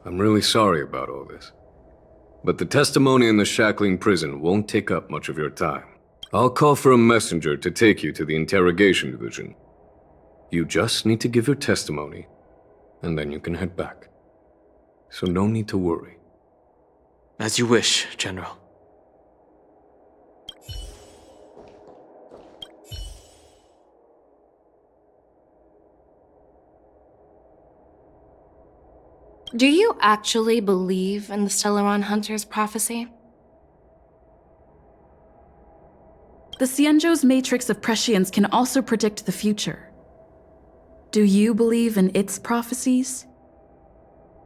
I'm really sorry about all this. But the testimony in the shackling prison won't take up much of your time. I'll call for a messenger to take you to the interrogation division. You just need to give your testimony, and then you can head back. So no need to worry. As you wish, General. Do you actually believe in the Stellaron Hunter's prophecy? The Xianzhou's matrix of prescience can also predict the future. Do you believe in its prophecies?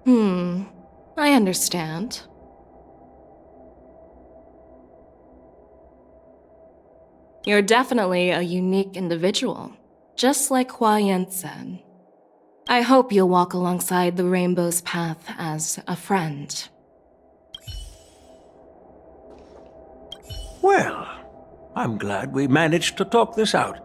I understand. You're definitely a unique individual, just like Hua Yan said. I hope you'll walk alongside the Rainbow's path as a friend. Well, I'm glad we managed to talk this out.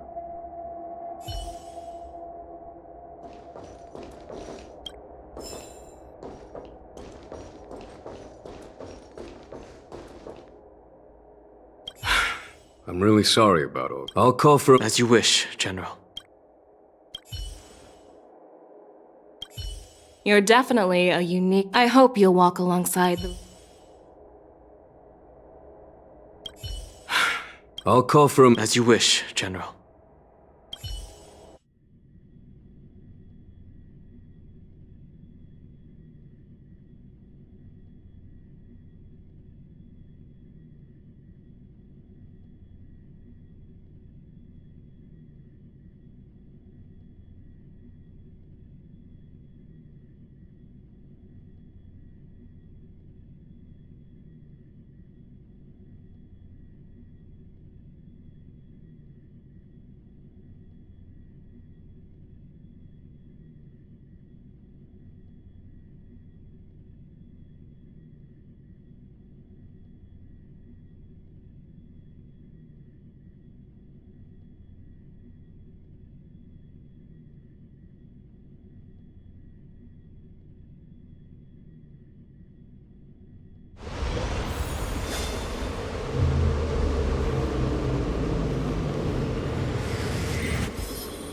I'm really sorry about all. I'll call for... As you wish, General. You're definitely a unique... I hope you'll walk alongside the... I'll call for a... As you wish, General.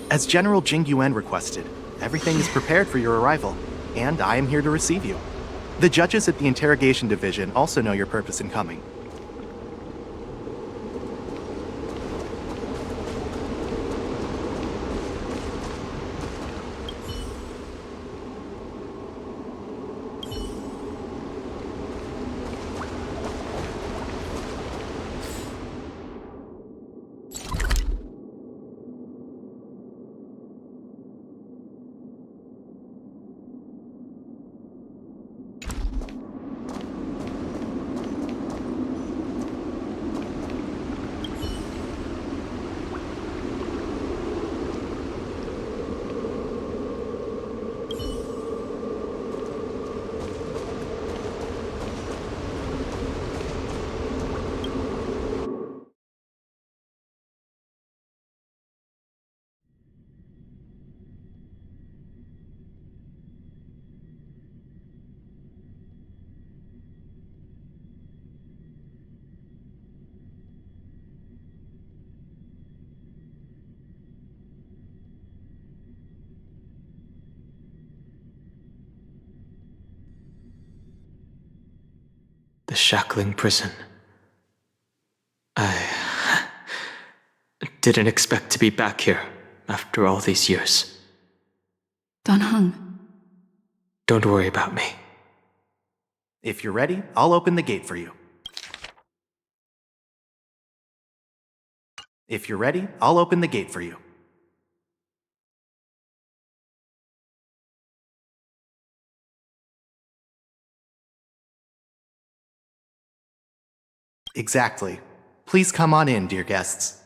As General Jing Yuan requested, everything is prepared for your arrival, and I am here to receive you. The judges at the interrogation division also know your purpose in coming. The shackling prison. I didn't expect to be back here after all these years. Dan Heng. Don't worry about me. If you're ready, I'll open the gate for you. If you're ready, I'll open the gate for you. Exactly. Please come on in, dear guests.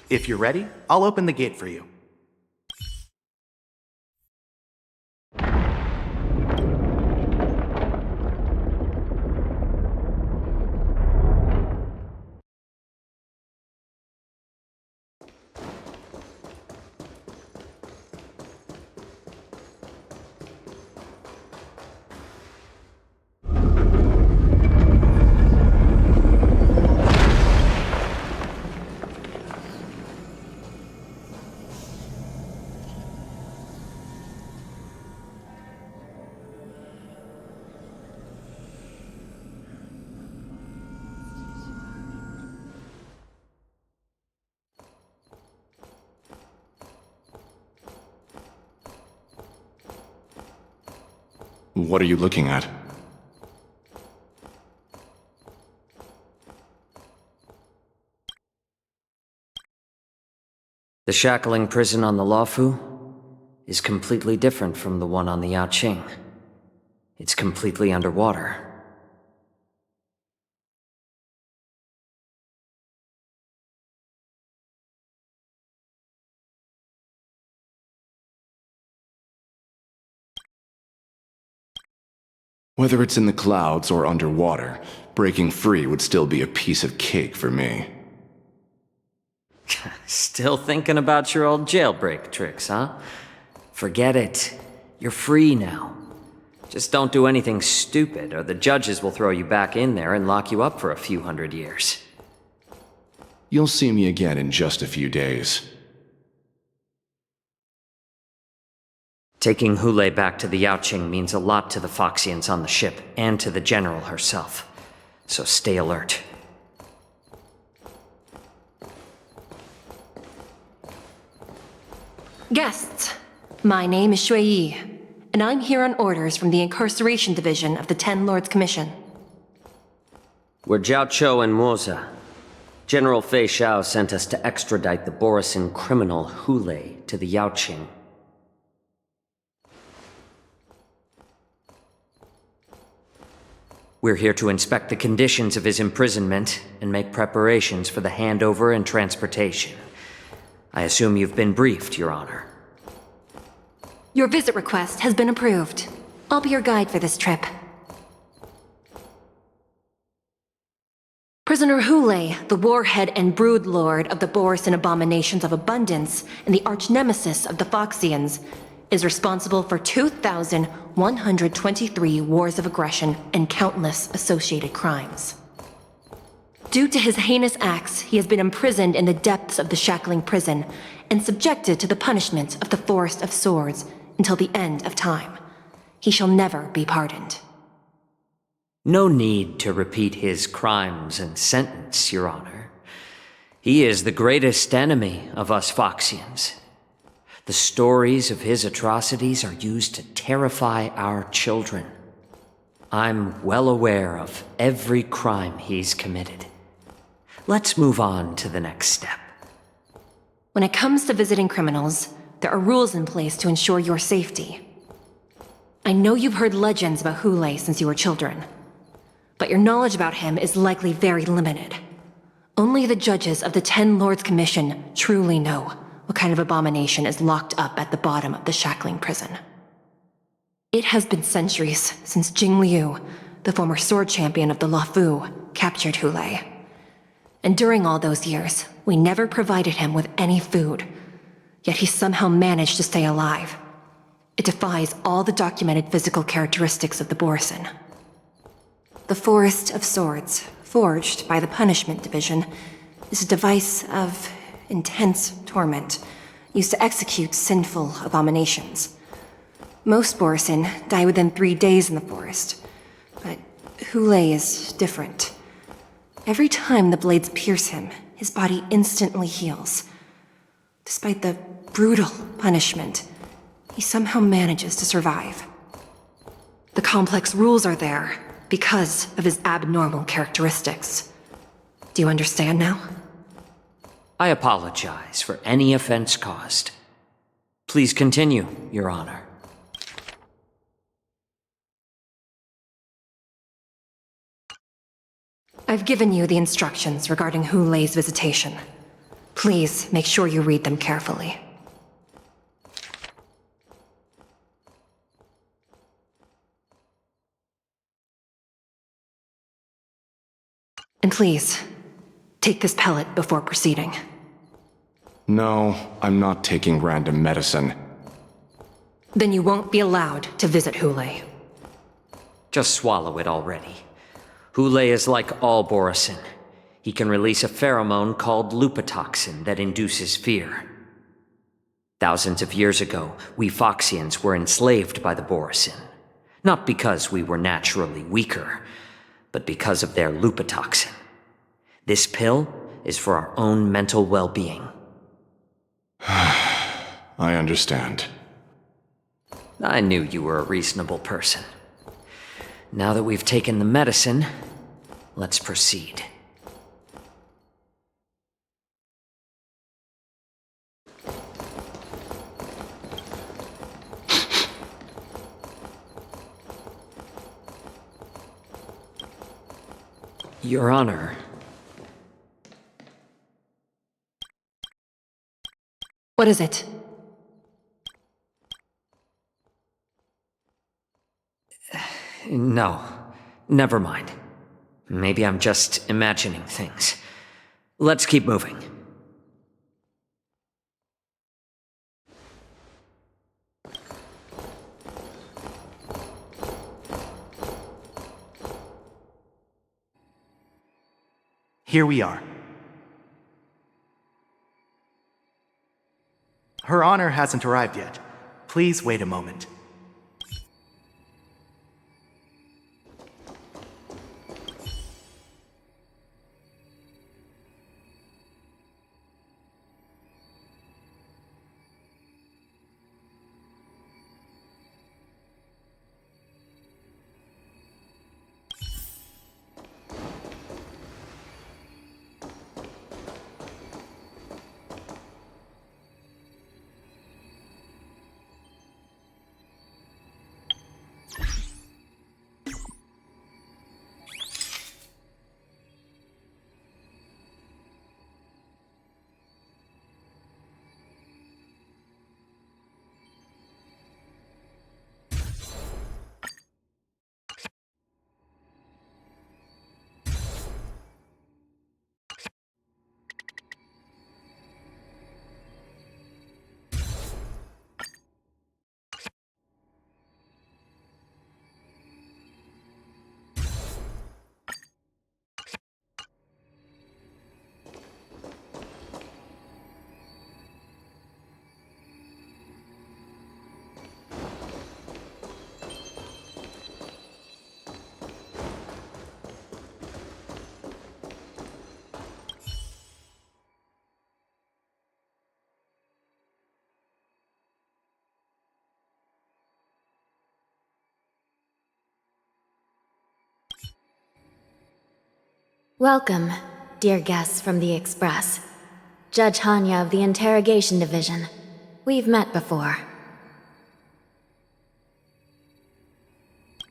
If you're ready, I'll open the gate for you. What are you looking at? The shackling prison on the Luofu is completely different from the one on the Yaoqing. It's completely underwater. Whether it's in the clouds or underwater, breaking free would still be a piece of cake for me. Still thinking about your old jailbreak tricks, huh? Forget it. You're free now. Just don't do anything stupid, or the judges will throw you back in there and lock you up for a few hundred years. You'll see me again in just a few days. Taking Hule back to the Yaoqing means a lot to the Foxians on the ship, and to the General herself. So stay alert. Guests, my name is Shui Yi, and I'm here on orders from the Incarceration Division of the Ten Lords Commission. We're Jiao Cho and Moza. General Fei Xiao sent us to extradite the Borisin criminal Hule to the Yaoqing. We're here to inspect the conditions of his imprisonment and make preparations for the handover and transportation. I assume you've been briefed, Your Honor. Your visit request has been approved. I'll be your guide for this trip. Prisoner Hule, the warhead and brood lord of the Borisin Abominations of Abundance and the arch-nemesis of the Foxians, is responsible for 2,123 wars of aggression and countless associated crimes. Due to his heinous acts, he has been imprisoned in the depths of the shackling prison and subjected to the punishment of the Forest of Swords until the end of time. He shall never be pardoned. No need to repeat his crimes and sentence, Your Honor. He is the greatest enemy of us Foxians. The stories of his atrocities are used to terrify our children. I'm well aware of every crime he's committed. Let's move on to the next step. When it comes to visiting criminals, there are rules in place to ensure your safety. I know you've heard legends about Hule since you were children, but your knowledge about him is likely very limited. Only the judges of the Ten Lords Commission truly know what kind of abomination is locked up at the bottom of the shackling prison. It has been centuries since Jing Liu, the former sword champion of the Luofu, captured Hule. And during all those years, we never provided him with any food. Yet he somehow managed to stay alive. It defies all the documented physical characteristics of the Borisin. The Forest of Swords, forged by the Punishment Division, is a device of intense torment, used to execute sinful abominations. Most Borisin die within 3 days in the forest, but Hule is different. Every time the blades pierce him, his body instantly heals. Despite the brutal punishment, he somehow manages to survive. The complex rules are there because of his abnormal characteristics. Do you understand now? I apologize for any offense caused. Please continue, Your Honor. I've given you the instructions regarding Hule's visitation. Please make sure you read them carefully. And please, take this pellet before proceeding. No, I'm not taking random medicine. Then you won't be allowed to visit Hule. Just swallow it already. Hule is like all borosin. He can release a pheromone called lupatoxin that induces fear. Thousands of years ago, we Foxians were enslaved by the borosin. Not because we were naturally weaker, but because of their lupatoxin. This pill is for our own mental well-being. I understand. I knew you were a reasonable person. Now that we've taken the medicine, let's proceed. Your Honor. What is it? No, never mind. Maybe I'm just imagining things. Let's keep moving. Here we are. Her Honor hasn't arrived yet. Please wait a moment. Welcome, dear guests from the Express. Judge Hanya of the Interrogation Division. We've met before.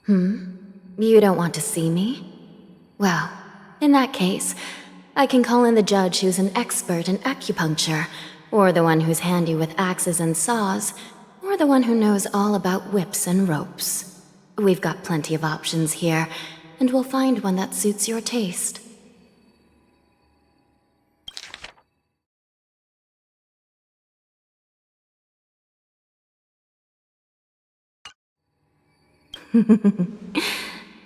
You don't want to see me? Well, in that case, I can call in the judge who's an expert in acupuncture, or the one who's handy with axes and saws, or the one who knows all about whips and ropes. We've got plenty of options here, and we'll find one that suits your taste.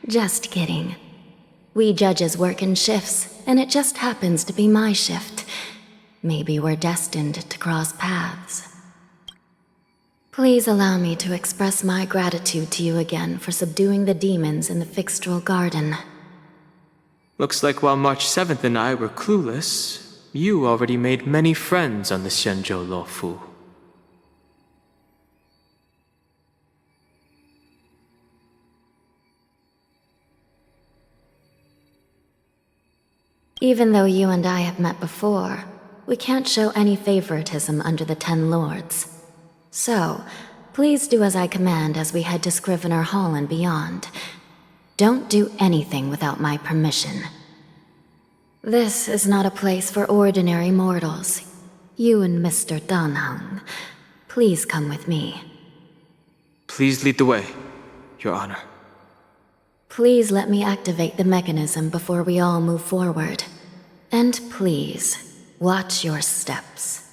Just kidding. We judges work in shifts, and it just happens to be my shift. Maybe we're destined to cross paths. Please allow me to express my gratitude to you again for subduing the demons in the Fixtral Garden. Looks like while March 7th and I were clueless, you already made many friends on the Xianzhou Luofu. Even though you and I have met before, we can't show any favoritism under the Ten Lords. So, please do as I command as we head to Scrivener Hall and beyond. Don't do anything without my permission. This is not a place for ordinary mortals. You and Mr. Danhung, please come with me. Please lead the way, Your Honor. Please let me activate the mechanism before we all move forward. And please, watch your steps.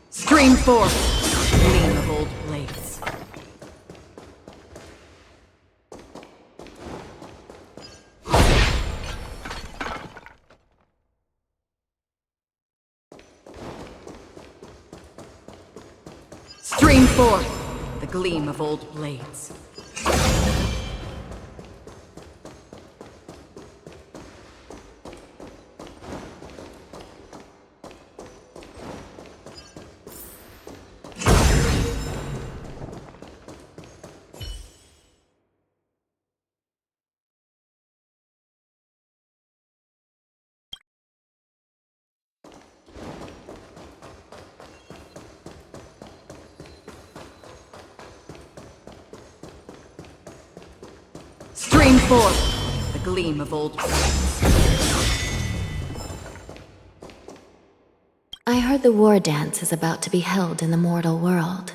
Stream forth, gleam of old blades. Stream forth, the gleam of old blades. Stream forth, the gleam of old blades. I heard the war dance is about to be held in the mortal world.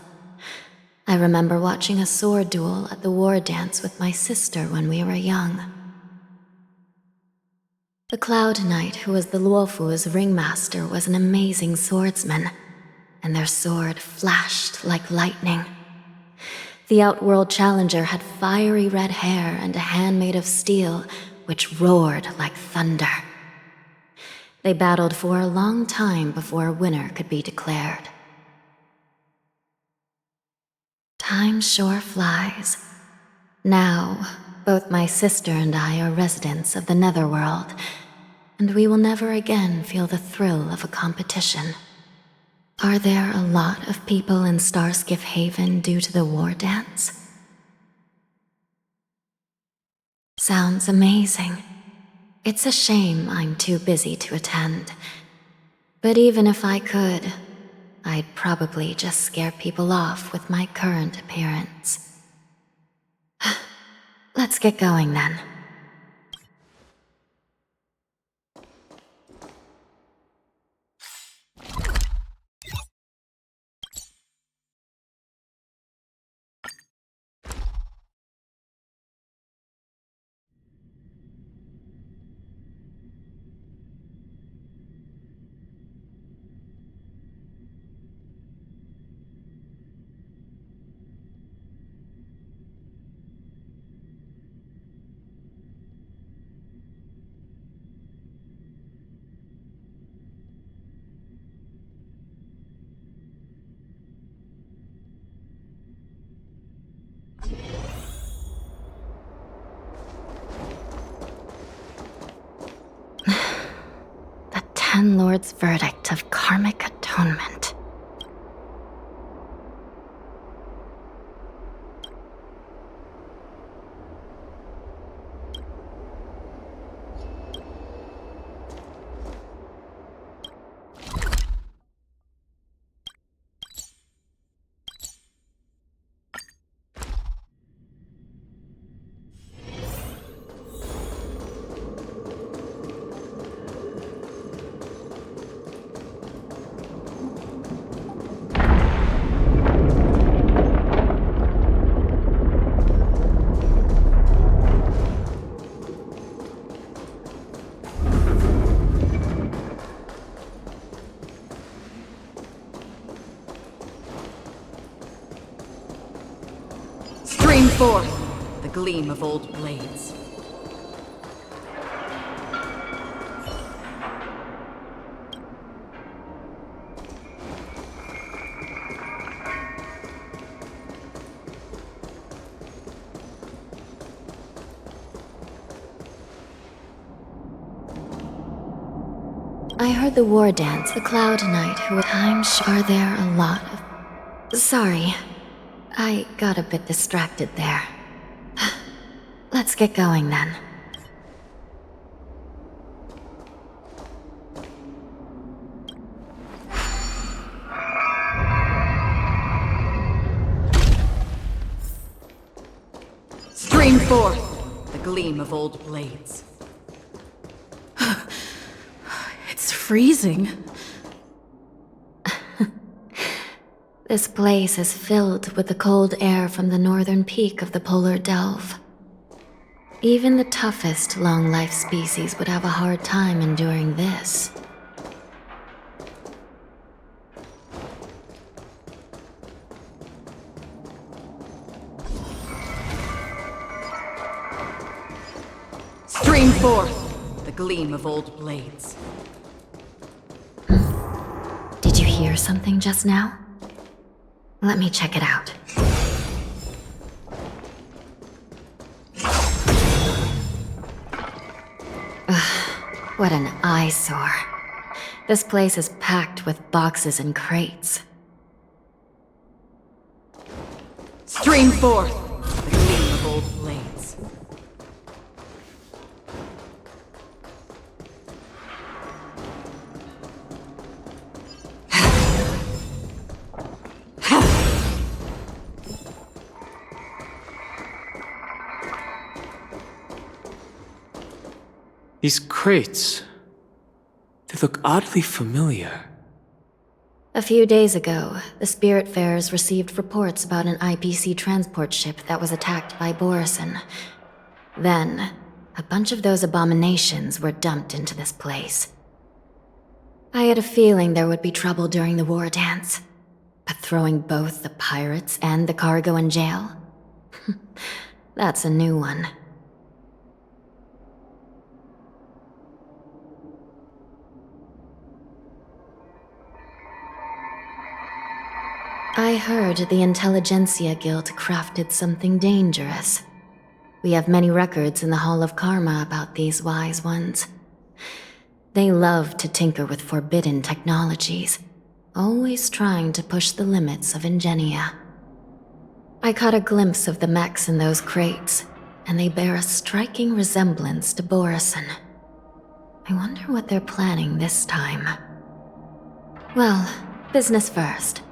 I remember watching a sword duel at the war dance with my sister when we were young. The Cloud Knight, who was the Luofu's ringmaster, was an amazing swordsman, and their sword flashed like lightning. The Outworld Challenger had fiery red hair and a hand made of steel, which roared like thunder. They battled for a long time before a winner could be declared. Time sure flies. Now, both my sister and I are residents of the Netherworld, and we will never again feel the thrill of a competition. Are there a lot of people in Starskiff Haven due to the war dance? Sounds amazing. It's a shame I'm too busy to attend. But even if I could, I'd probably just scare people off with my current appearance. Let's get going then. The Ten Lords' verdict of karmic atonement. Stream forth, the gleam of old blades. I heard the war dance, the Cloud Knight, who at times are there a lot of... Sorry, I got a bit distracted there. Let's get going then. Stream 4. The gleam of old blades. It's freezing. This place is filled with the cold air from the northern peak of the polar delve. Even the toughest long-life species would have a hard time enduring this. Stream 4. The gleam of old blades. Did you hear something just now? Let me check it out. Ugh, what an eyesore. This place is packed with boxes and crates. Stream 4. The gleam of old blades. These crates, they look oddly familiar. A few days ago, the Spiritfarers received reports about an IPC transport ship that was attacked by Borison. Then, a bunch of those abominations were dumped into this place. I had a feeling there would be trouble during the war dance, but throwing both the pirates and the cargo in jail? That's a new one. I heard the Intelligentsia Guild crafted something dangerous. We have many records in the Hall of Karma about these wise ones. They love to tinker with forbidden technologies, always trying to push the limits of ingenia. I caught a glimpse of the mechs in those crates, and they bear a striking resemblance to Borison. I wonder what they're planning this time. Well, business first.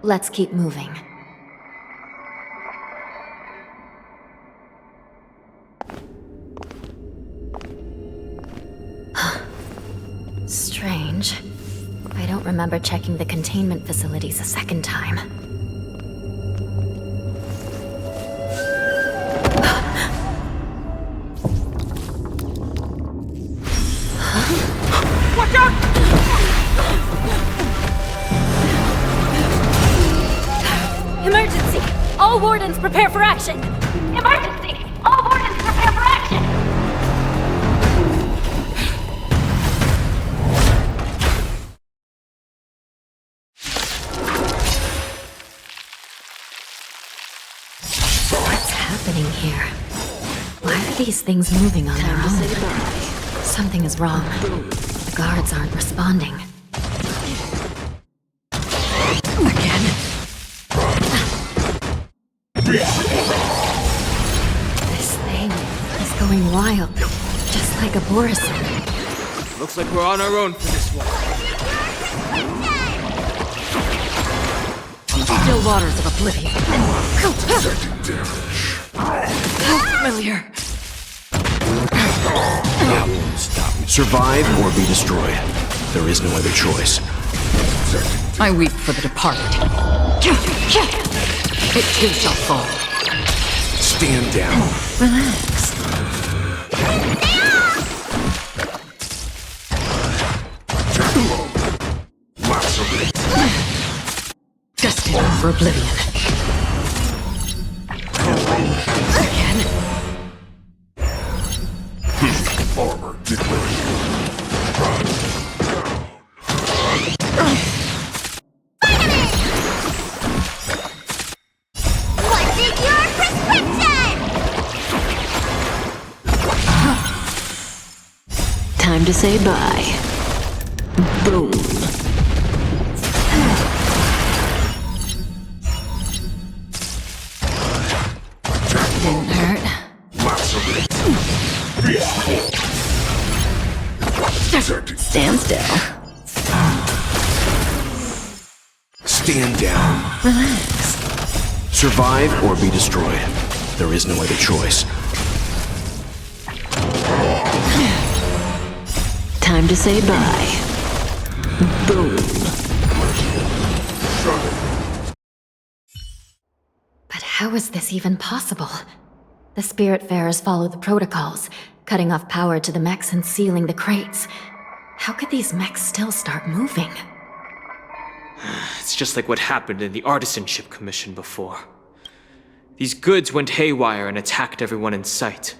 Let's keep moving. Strange. I don't remember checking the containment facilities a second time. Watch out! Emergency! All wardens prepare for action! Emergency! All wardens prepare for action! What's happening here? Why are these things moving on their own? Something is wrong. The guards aren't responding. Again? This thing is going wild, just like a Borison. Looks like we're on our own for this one. Still waters of oblivion. Familiar. That won't stop me. Survive or be destroyed. There is no other choice. I weep for the departed. It too shall fall. Stand down. Relax. Destined for oblivion. Again. Armor declared. What's in your prescription? Time to say bye. Boom. Didn't hurt. Stand still. Stand down. Relax. Survive or be destroyed. There is no other choice. Time to say bye. Boom. But how is this even possible? The Spiritfarers follow the protocols, cutting off power to the mechs and sealing the crates. How could these mechs still start moving? It's just like what happened in the Artisanship Commission before. These goods went haywire and attacked everyone in sight.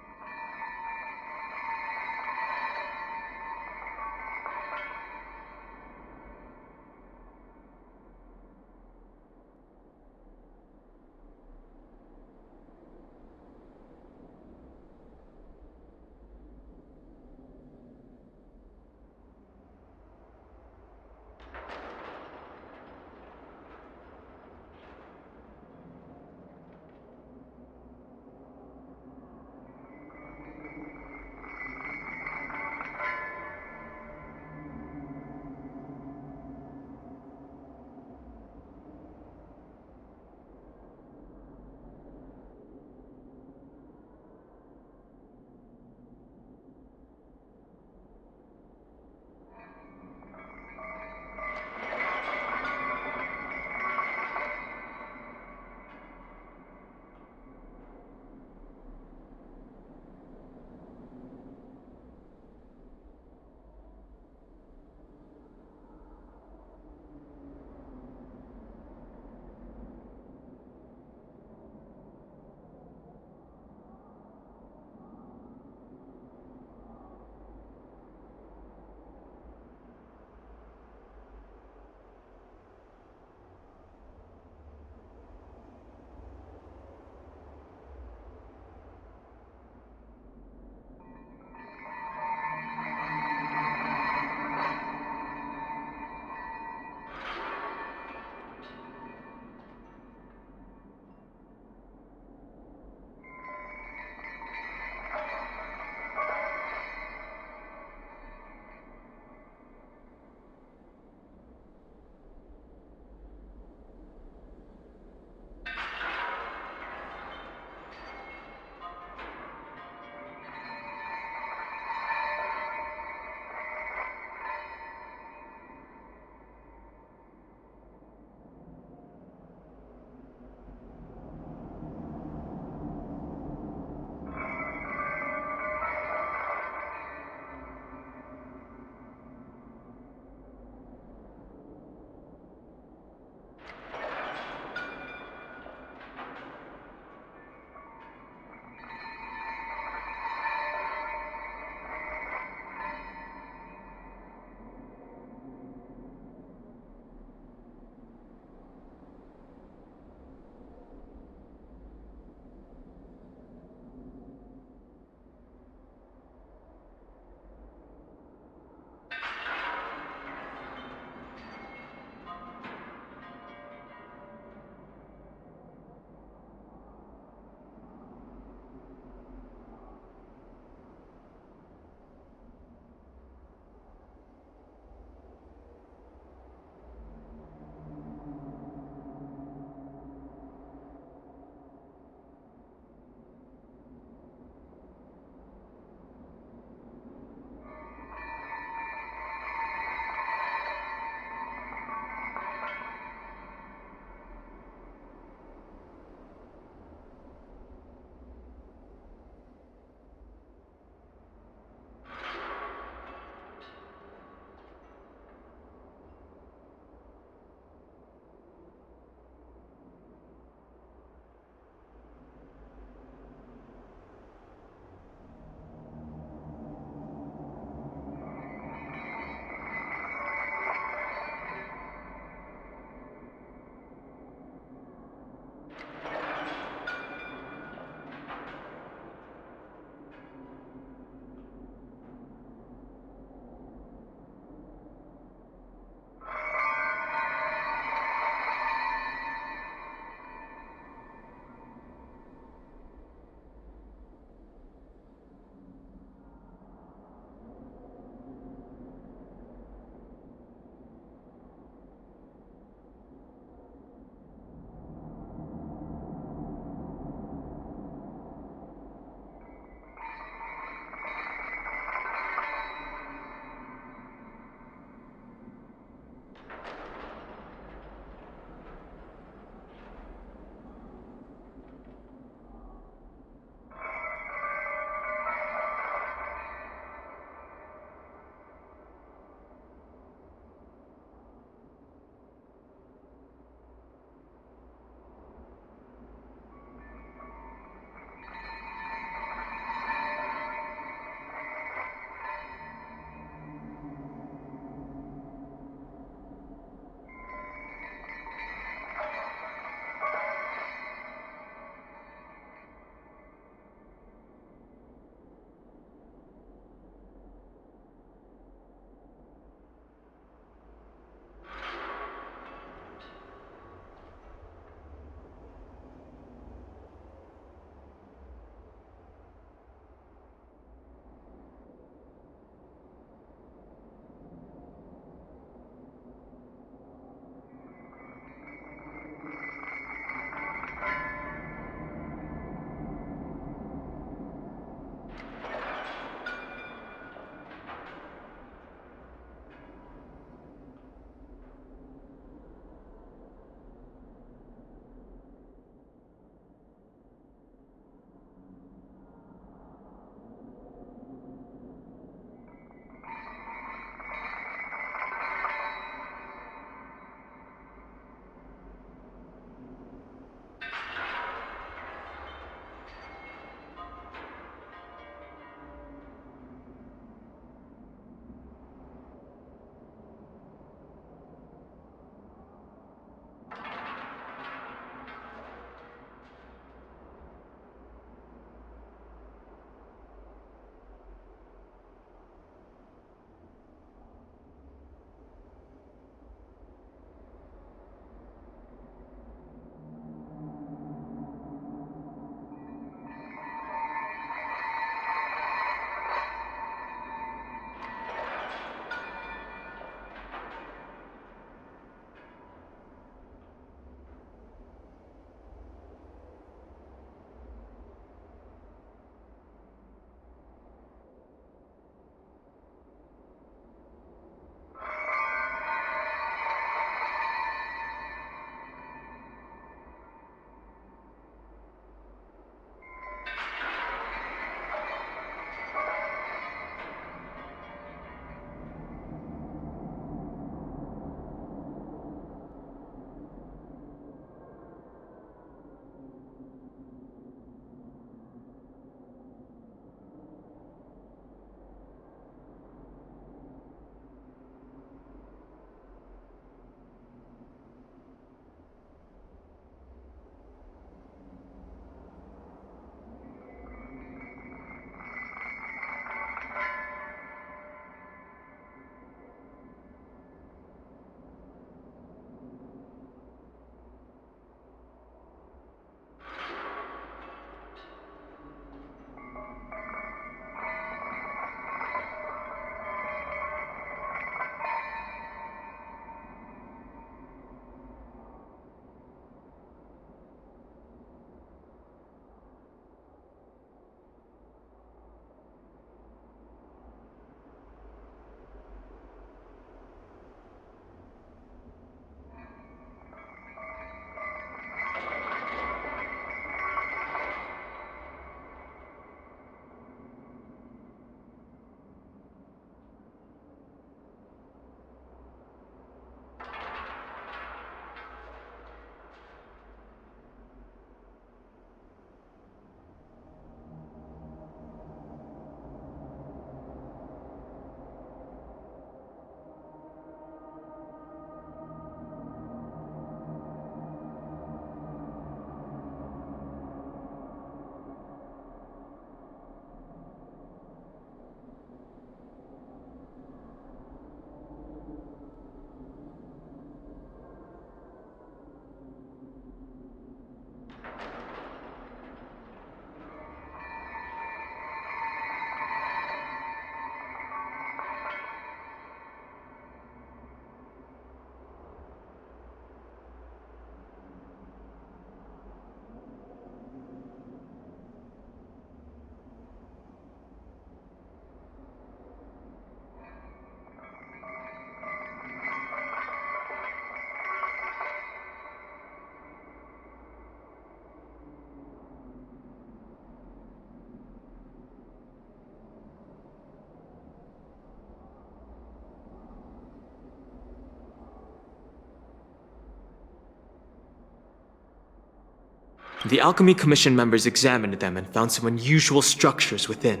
The Alchemy Commission members examined them and found some unusual structures within.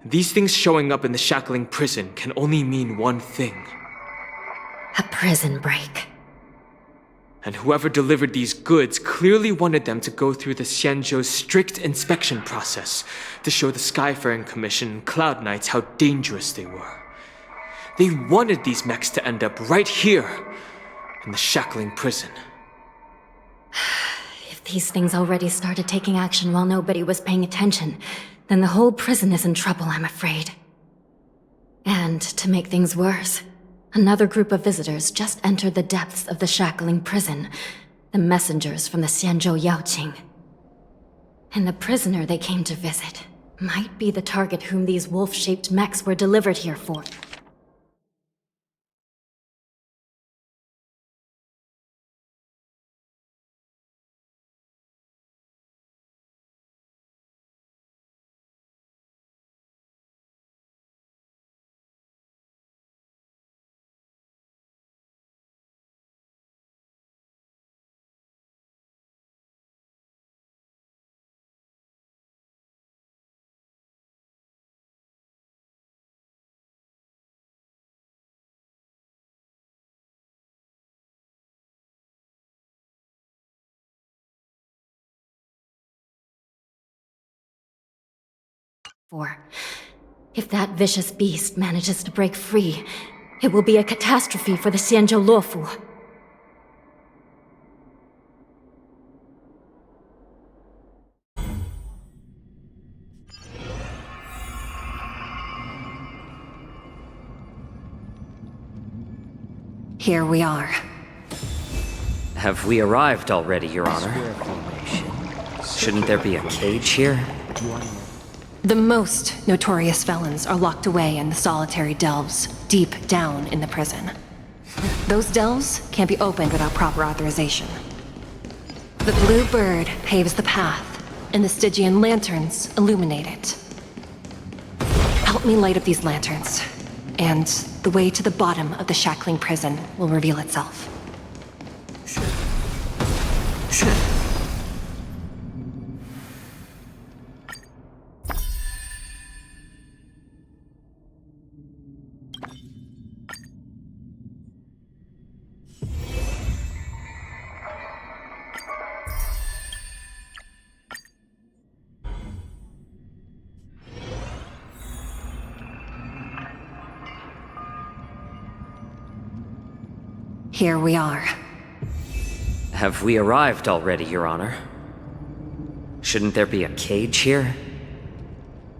These things showing up in the Shackling prison can only mean one thing. A prison break. And whoever delivered these goods clearly wanted them to go through the Xianzhou's strict inspection process to show the Skyfaring Commission and Cloud Knights how dangerous they were. They wanted these mechs to end up right here, in the Shackling prison. If these things already started taking action while nobody was paying attention, then the whole prison is in trouble, I'm afraid. And to make things worse, another group of visitors just entered the depths of the Shackling prison, the messengers from the Xianzhou Yaoqing. And the prisoner they came to visit might be the target whom these wolf-shaped mechs were delivered here for. If that vicious beast manages to break free, it will be a catastrophe for the Xianzhou Luofu. Here we are. Have we arrived already, Your Honor? Shouldn't there be a cage here? The most notorious felons are locked away in the solitary delves, deep down in the prison. Those delves can't be opened without proper authorization. The blue bird paves the path, and the Stygian lanterns illuminate it. Help me light up these lanterns, and the way to the bottom of the Shackling prison will reveal itself. Here we are. Have we arrived already, Your Honor? Shouldn't there be a cage here?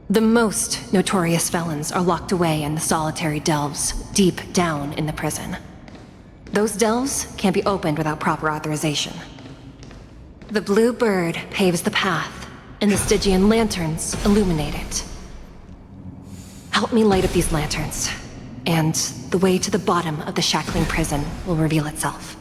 The most notorious felons are locked away in the solitary delves, deep down in the prison. Those delves can't be opened without proper authorization. The blue bird paves the path, and the Stygian lanterns illuminate it. Help me light up these lanterns, and the way to the bottom of the Shackling prison will reveal itself.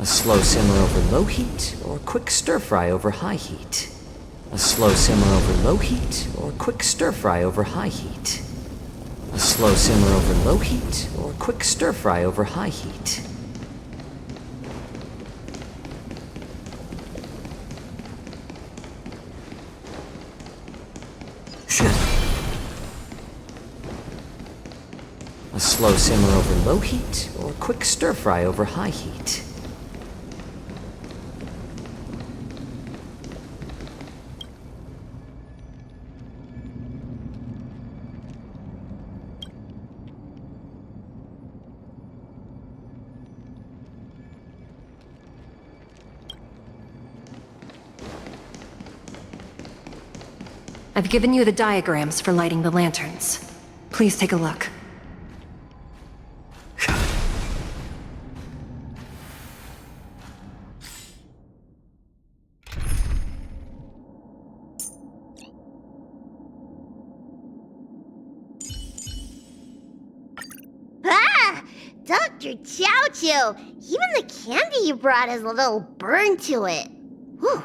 A slow simmer over low heat, or quick stir fry over high heat? A slow simmer over low heat, or quick stir fry over high heat? A slow simmer over low heat, or quick stir fry over high heat? A slow simmer over low heat, or quick stir fry over high heat? I've given you the diagrams for lighting the lanterns. Please take a look. Ah! Dr. Chow Chow! Even the candy you brought has a little burn to it. Whew.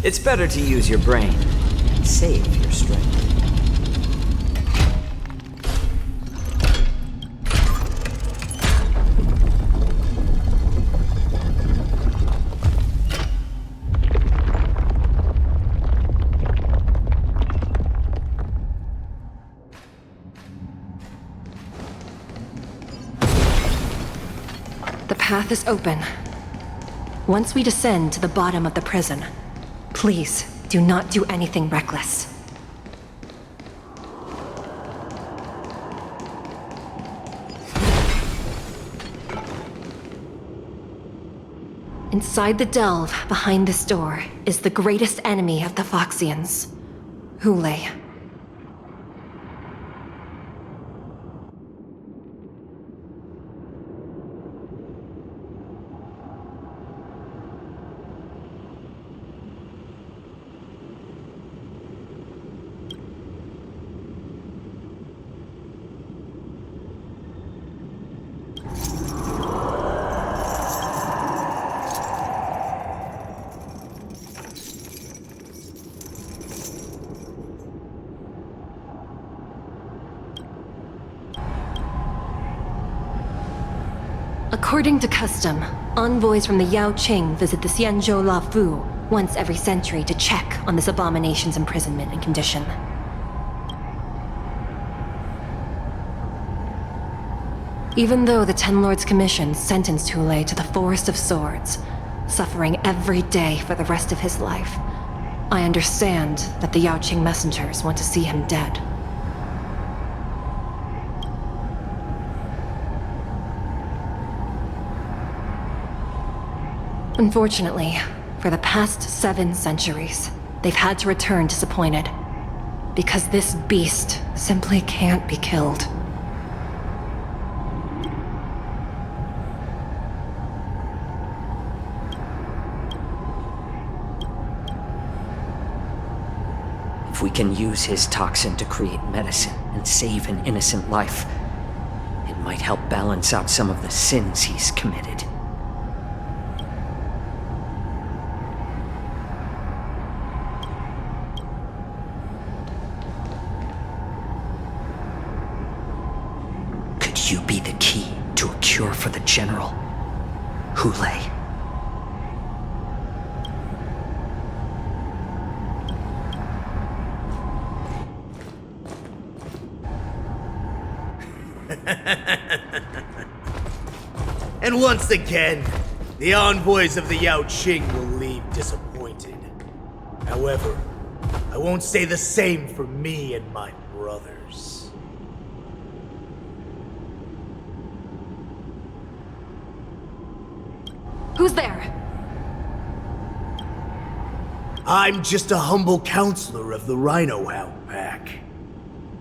It's better to use your brain and save your strength. path is open. Once we descend to the bottom of the prison, please do not do anything reckless. Inside the delve behind this door is the greatest enemy of the Foxians, Hule. According to custom, envoys from the Yao Qing visit the Xianzhou La Fu once every century to check on this abomination's imprisonment and condition. Even though the Ten Lords Commission sentenced Hule to the Forest of Swords, suffering every day for the rest of his life, I understand that the Yao Qing messengers want to see him dead. Unfortunately, for the past 7 centuries, they've had to return disappointed. Because this beast simply can't be killed. If we can use his toxin to create medicine and save an innocent life, it might help balance out some of the sins he's committed. Could you be the key to a cure for the General, Hule? And once again, the envoys of the Yao Qing will leave disappointed. However, I won't say the same for me and my brothers. Who's there? I'm just a humble counselor of the Rhino Hound Pack.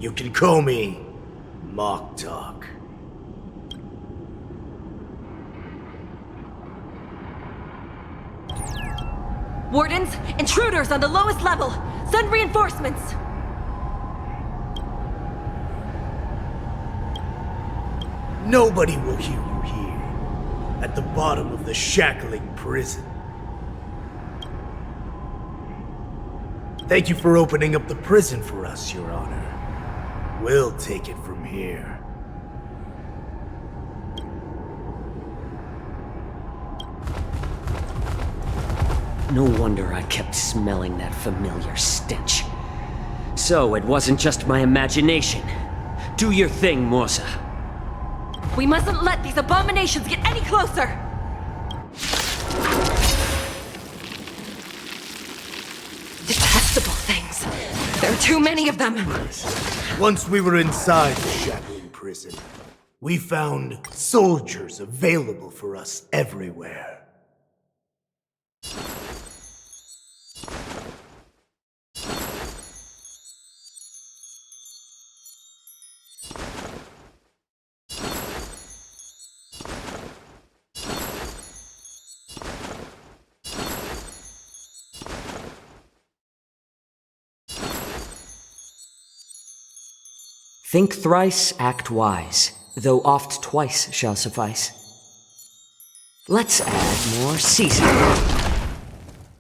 You can call me Mock Talk. Wardens, intruders on the lowest level! Send reinforcements! Nobody will hear you here, at the bottom of the shackling prison. Thank you for opening up the prison for us, Your Honor. We'll take it from here. No wonder I kept smelling that familiar stench. So it wasn't just my imagination. Do your thing, Morsa. We mustn't let these abominations get any closer! Detestable things. There are too many of them. Once we were inside the shackling prison, we found soldiers available for us everywhere. Think thrice, act wise, though oft twice shall suffice. Let's add more seasoning.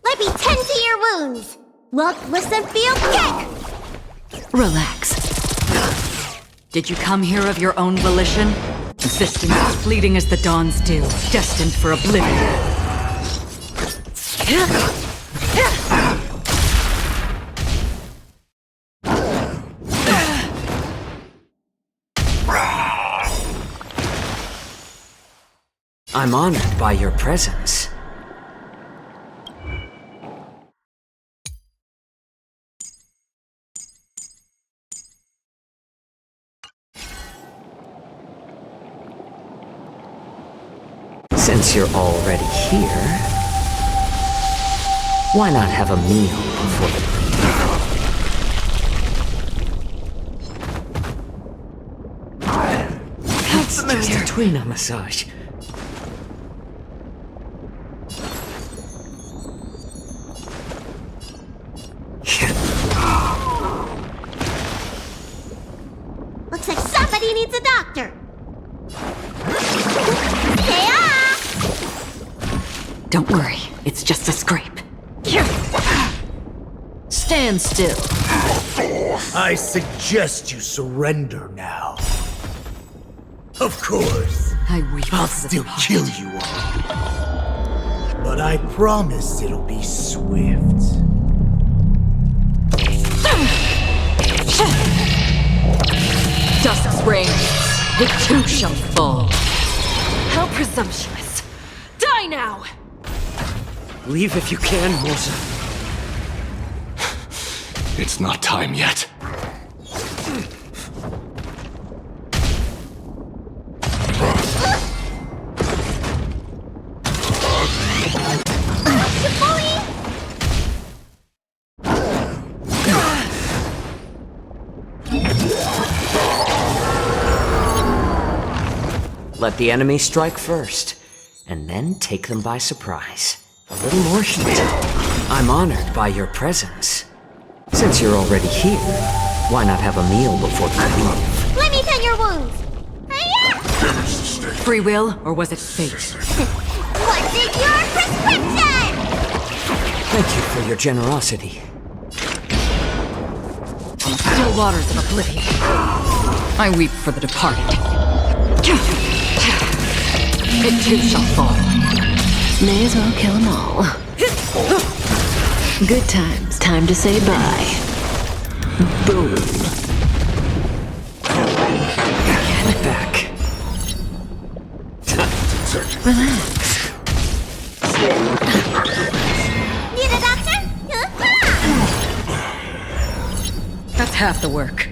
Let me tend to your wounds. Look, listen, feel, kick! Relax. Did you come here of your own volition? Existence as fleeting as the dawn's dew, destined for oblivion. I'm honored by your presence. Since you're already here, why not have a meal before the That's just a tweener massage. Looks like somebody needs a doctor. Don't worry, it's just a scrape. Stand still. I suggest you surrender now. Of course. I'll still kill you all. But I promise it'll be swift. Dusk's reign, it too shall fall. How presumptuous! Die now! Leave if you can, Moza. It's not time yet. Let the enemy strike first, and then take them by surprise. A little more heat. I'm honored by your presence. Since you're already here, why not have a meal before you leave? Let me tend your wounds. Free will, or was it fate? What's in your prescription? Thank you for your generosity. On the still waters of oblivion, I weep for the departed. It too shall fall. May as well kill them all. Good times. Time to say bye. Boom. Get back. Relax. Need a doctor? That's half the work.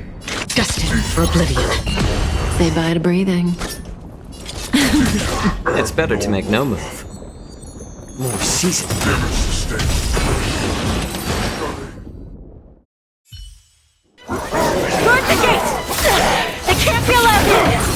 Destined for oblivion. Say bye to breathing. It's better to make no move. More seasoned. Guard the gate! They can't be allowed in!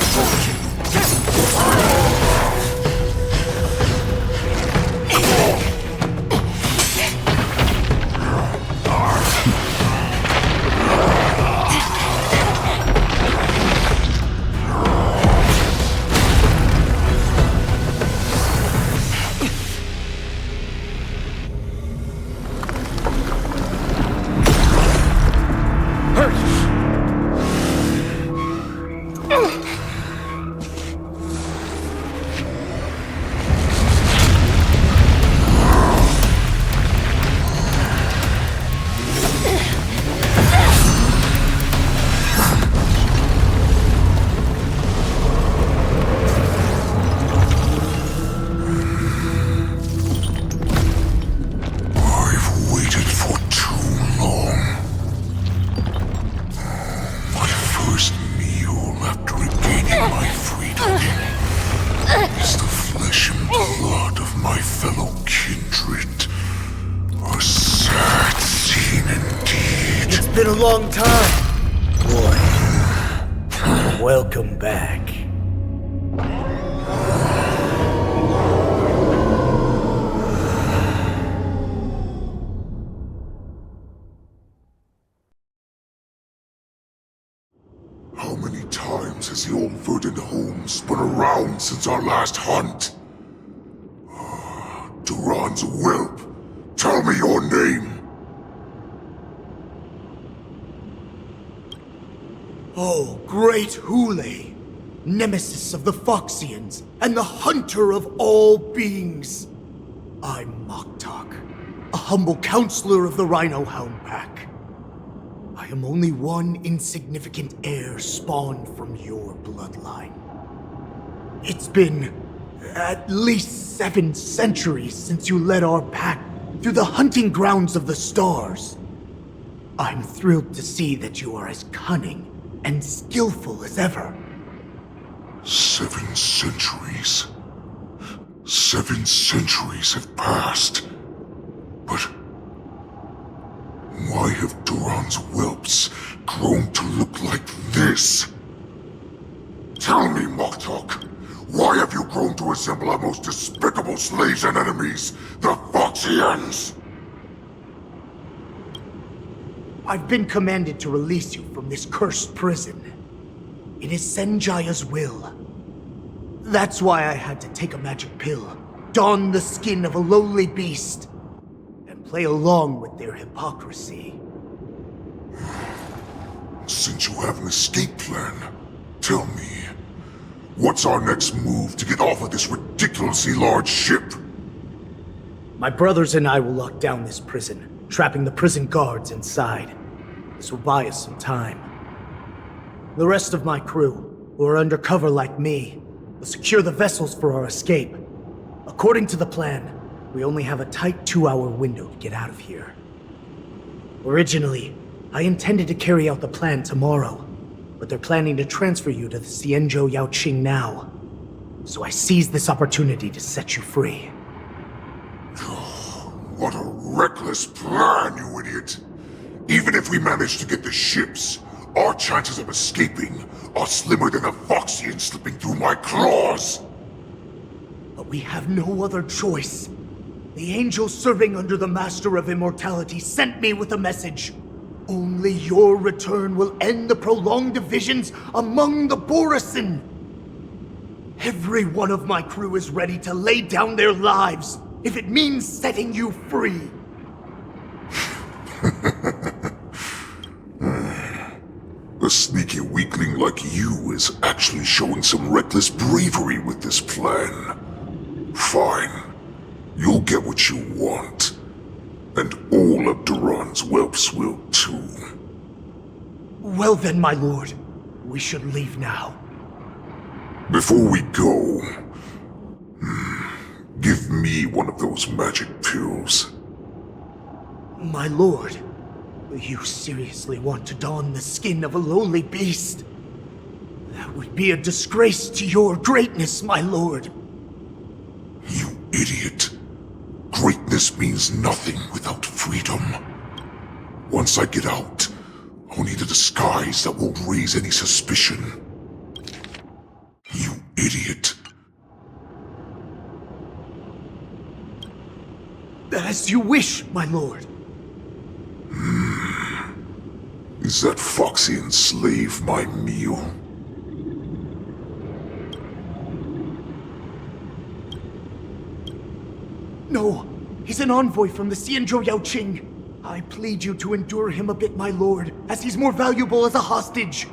Been a long time, boy. Welcome back. How many times has the old verdant home spun around since our last hunt? Duran's a whelp. Tell me your name. Oh, great Hule, nemesis of the Foxians, and the hunter of all beings. I'm Moktok, a humble counselor of the Rhino Hound Pack. I am only one insignificant heir spawned from your bloodline. It's been At least 7 centuries since you led our pack through the hunting grounds of the stars. I'm thrilled to see that you are as cunning and skillful as ever. 7 centuries. 7 centuries have passed. But why have Duran's whelps grown to look like this? Tell me, Moktok, why have you grown to resemble our most despicable slaves and enemies, the Foxians? I've been commanded to release you from this cursed prison. It is Senjaya's will. That's why I had to take a magic pill, don the skin of a lowly beast, and play along with their hypocrisy. Since you have an escape plan, tell me, what's our next move to get off of this ridiculously large ship? My brothers and I will lock down this prison, trapping the prison guards inside. This will buy us some time. The rest of my crew, who are undercover like me, will secure the vessels for our escape. According to the plan, we only have a tight 2-hour window to get out of here. Originally, I intended to carry out the plan tomorrow, but they're planning to transfer you to the Xianzhou Yaoqing now. So I seized this opportunity to set you free. What a reckless plan, you idiot! Even if we manage to get the ships, our chances of escaping are slimmer than a Foxian slipping through my claws! But we have no other choice. The angel serving under the Master of Immortality sent me with a message. Only your return will end the prolonged divisions among the Borisin. Every one of my crew is ready to lay down their lives if it means setting you free. A sneaky weakling like you is actually showing some reckless bravery with this plan. Fine. You'll get what you want. And all of Duran's whelps will too. Well then, my lord. We should leave now. Before we go, give me one of those magic pills. My lord, you seriously want to don the skin of a lowly beast? That would be a disgrace to your greatness, my lord. You idiot. Greatness means nothing without freedom. Once I get out, I'll need a disguise that won't raise any suspicion. You idiot. As you wish, my lord. Is that Foxian slave my meal? No, he's an envoy from the Xianzhou Yaoqing. I plead you to endure him a bit, my lord, as he's more valuable as a hostage.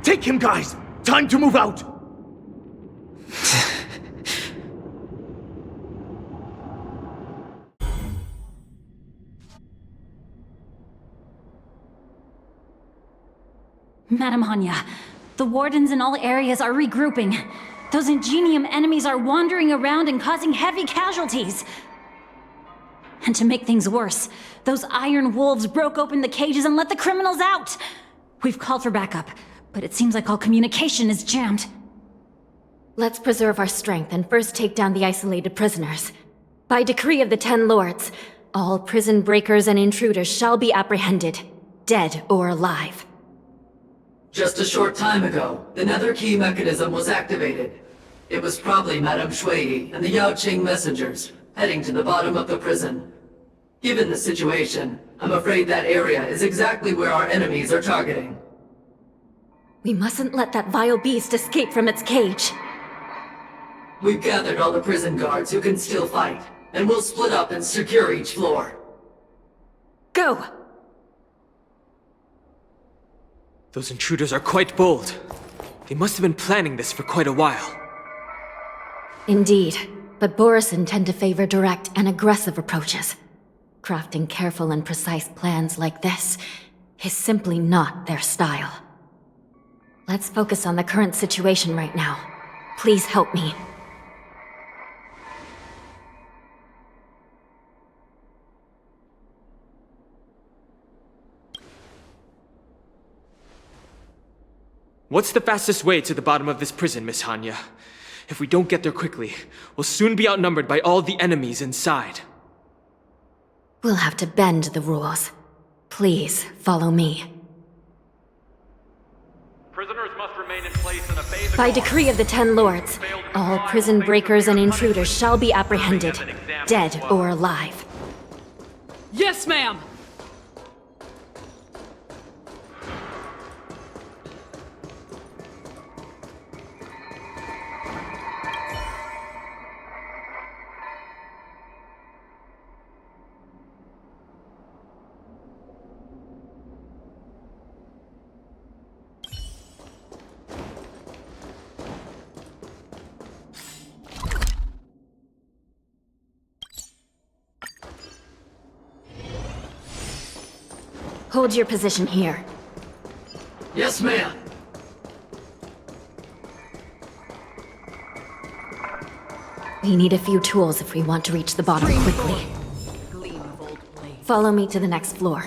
Take him, guys! Time to move out! Madam Hanya, the wardens in all areas are regrouping. Those Ingenium enemies are wandering around and causing heavy casualties. And to make things worse, those iron wolves broke open the cages and let the criminals out! We've called for backup, but it seems like all communication is jammed. Let's preserve our strength and first take down the isolated prisoners. By decree of the 10 Lords, all prison breakers and intruders shall be apprehended, dead or alive. Just a short time ago, the nether key mechanism was activated. It was probably Madame Shui and the Yaoqing messengers, heading to the bottom of the prison. Given the situation, I'm afraid that area is exactly where our enemies are targeting. We mustn't let that vile beast escape from its cage. We've gathered all the prison guards who can still fight, and we'll split up and secure each floor. Go! Those intruders are quite bold. They must have been planning this for quite a while. Indeed, but Borisin tend to favor direct and aggressive approaches. Crafting careful and precise plans like this is simply not their style. Let's focus on the current situation right now. Please help me. What's the fastest way to the bottom of this prison, Miss Hanya? If we don't get there quickly, we'll soon be outnumbered by all the enemies inside. We'll have to bend the rules. Please, follow me. Prisoners must remain in place in a phase. By decree of the Ten Lords, all prison breakers and intruders shall be apprehended, dead or alive. Yes, ma'am! Hold your position here. Yes, ma'am. We need a few tools if we want to reach the bottom quickly. Follow me to the next floor.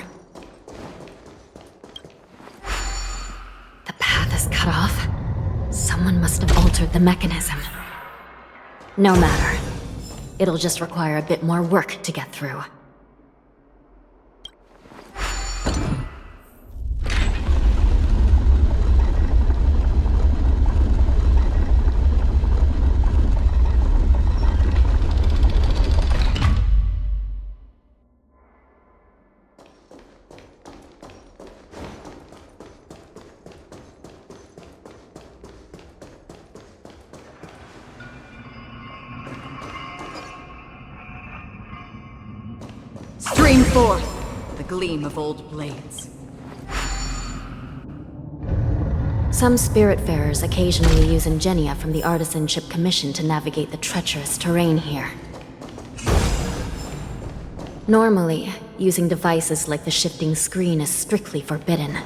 The path is cut off. Someone must have altered the mechanism. No matter. It'll just require a bit more work to get through. Stream forth, the gleam of old blades. Some Spiritfarers occasionally use ingenia from the Artisanship Commission to navigate the treacherous terrain here. Normally, using devices like the shifting screen is strictly forbidden,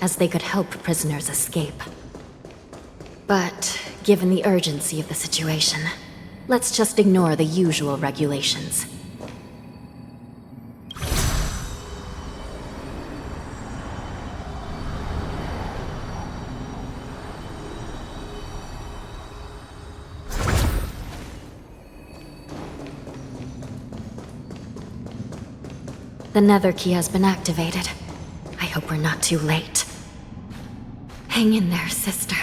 as they could help prisoners escape. But, given the urgency of the situation, let's just ignore the usual regulations. The nether key has been activated. I hope we're not too late. Hang in there, sister.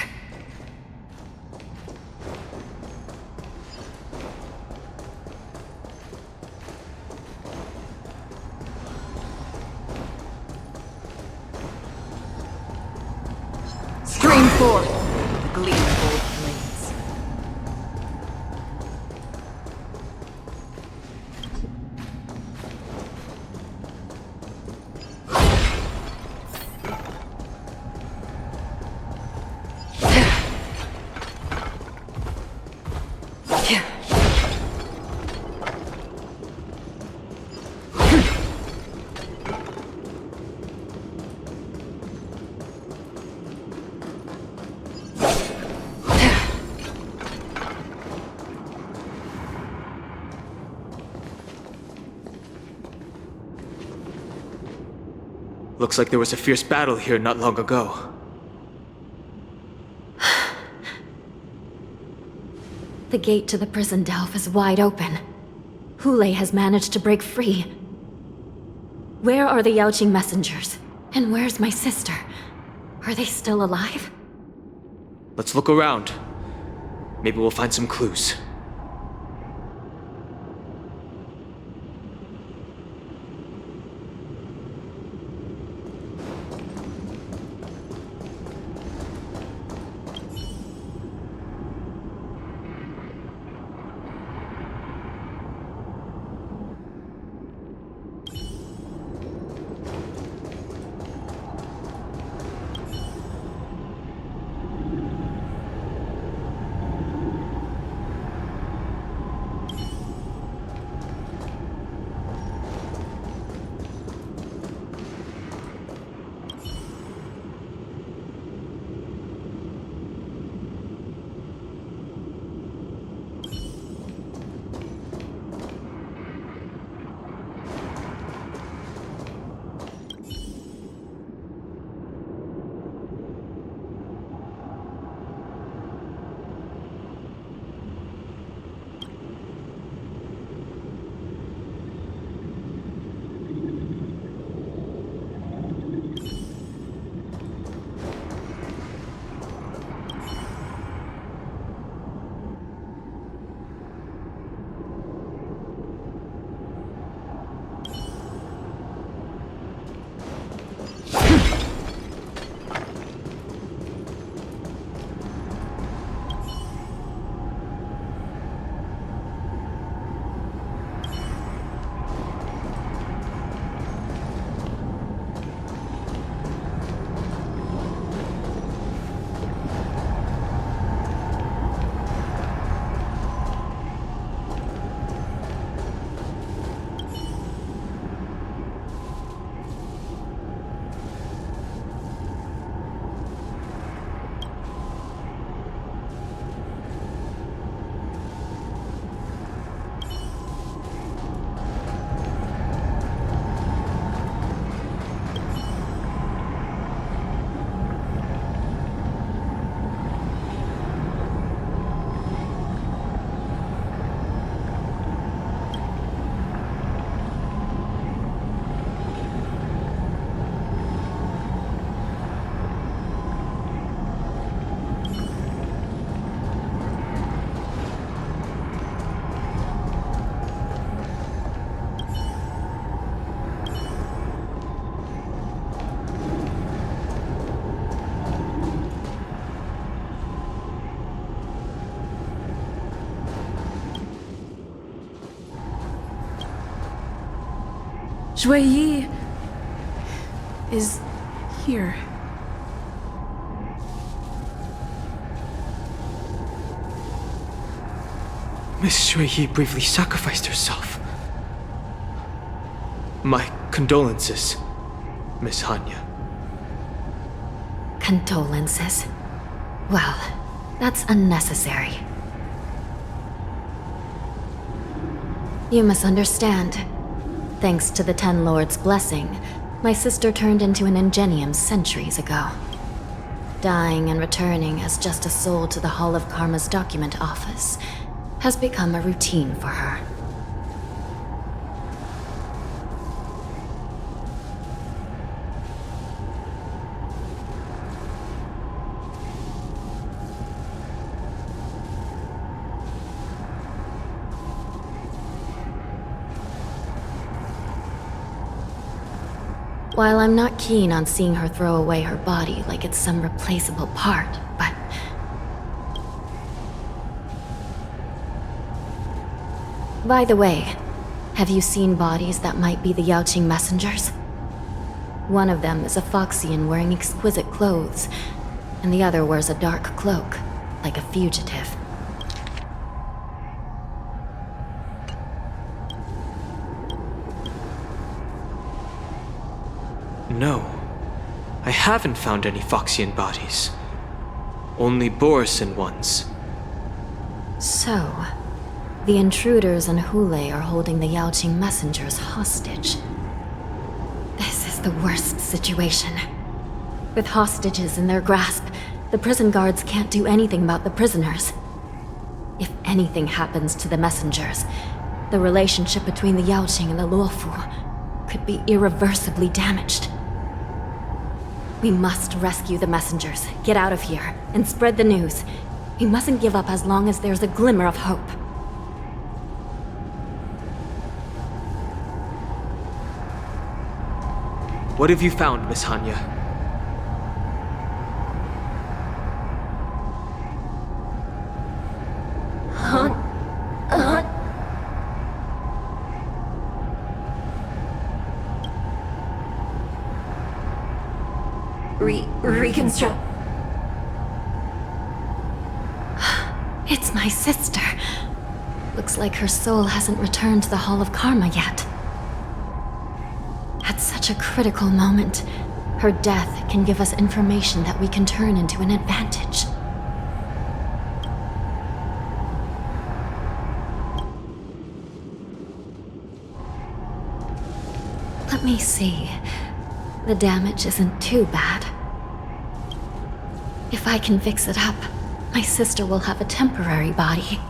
Stream forth, the gleam of old blades. Looks like there was a fierce battle here not long ago. The gate to the prison delve is wide open. Hule has managed to break free. Where are the Yaoqing messengers? And where's my sister? Are they still alive? Let's look around. Maybe we'll find some clues. Shui Yi is here. Miss Shui Yi bravely sacrificed herself. My condolences, Miss Hanya. Condolences? Well, that's unnecessary. You misunderstand. Thanks to the Ten Lords' blessing, my sister turned into an Ingenium centuries ago. Dying and returning as just a soul to the Hall of Karma's document office has become a routine for her. While I'm not keen on seeing her throw away her body like it's some replaceable part, but... By the way, have you seen bodies that might be the Yaoqing messengers? One of them is a Foxian wearing exquisite clothes, and the other wears a dark cloak, like a fugitive. No, I haven't found any Foxian bodies. Only Borisin ones. So, the intruders and Hule are holding the Yaoqing messengers hostage. This is the worst situation. With hostages in their grasp, the prison guards can't do anything about the prisoners. If anything happens to the messengers, the relationship between the Yaoqing and the Luofu could be irreversibly damaged. We must rescue the messengers, get out of here, and spread the news. We mustn't give up as long as there's a glimmer of hope. What have you found, Miss Hanya? Reconstruct. It's my sister. Looks like her soul hasn't returned to the Hall of Karma yet. At such a critical moment, her death can give us information that we can turn into an advantage. Let me see. The damage isn't too bad. If I can fix it up, my sister will have a temporary body.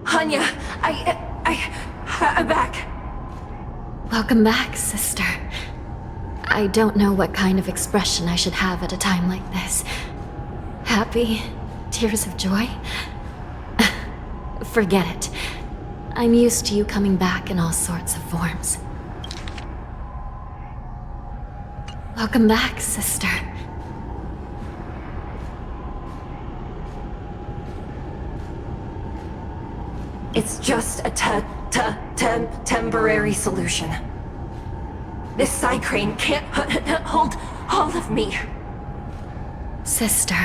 Hanya, I'm back. Welcome back, sister. I don't know what kind of expression I should have at a time like this. Happy? Tears of joy? Forget it. I'm used to you coming back in all sorts of forms. Welcome back, sister. It's just a temporary solution. This Psycrane can't hold all of me. Sister,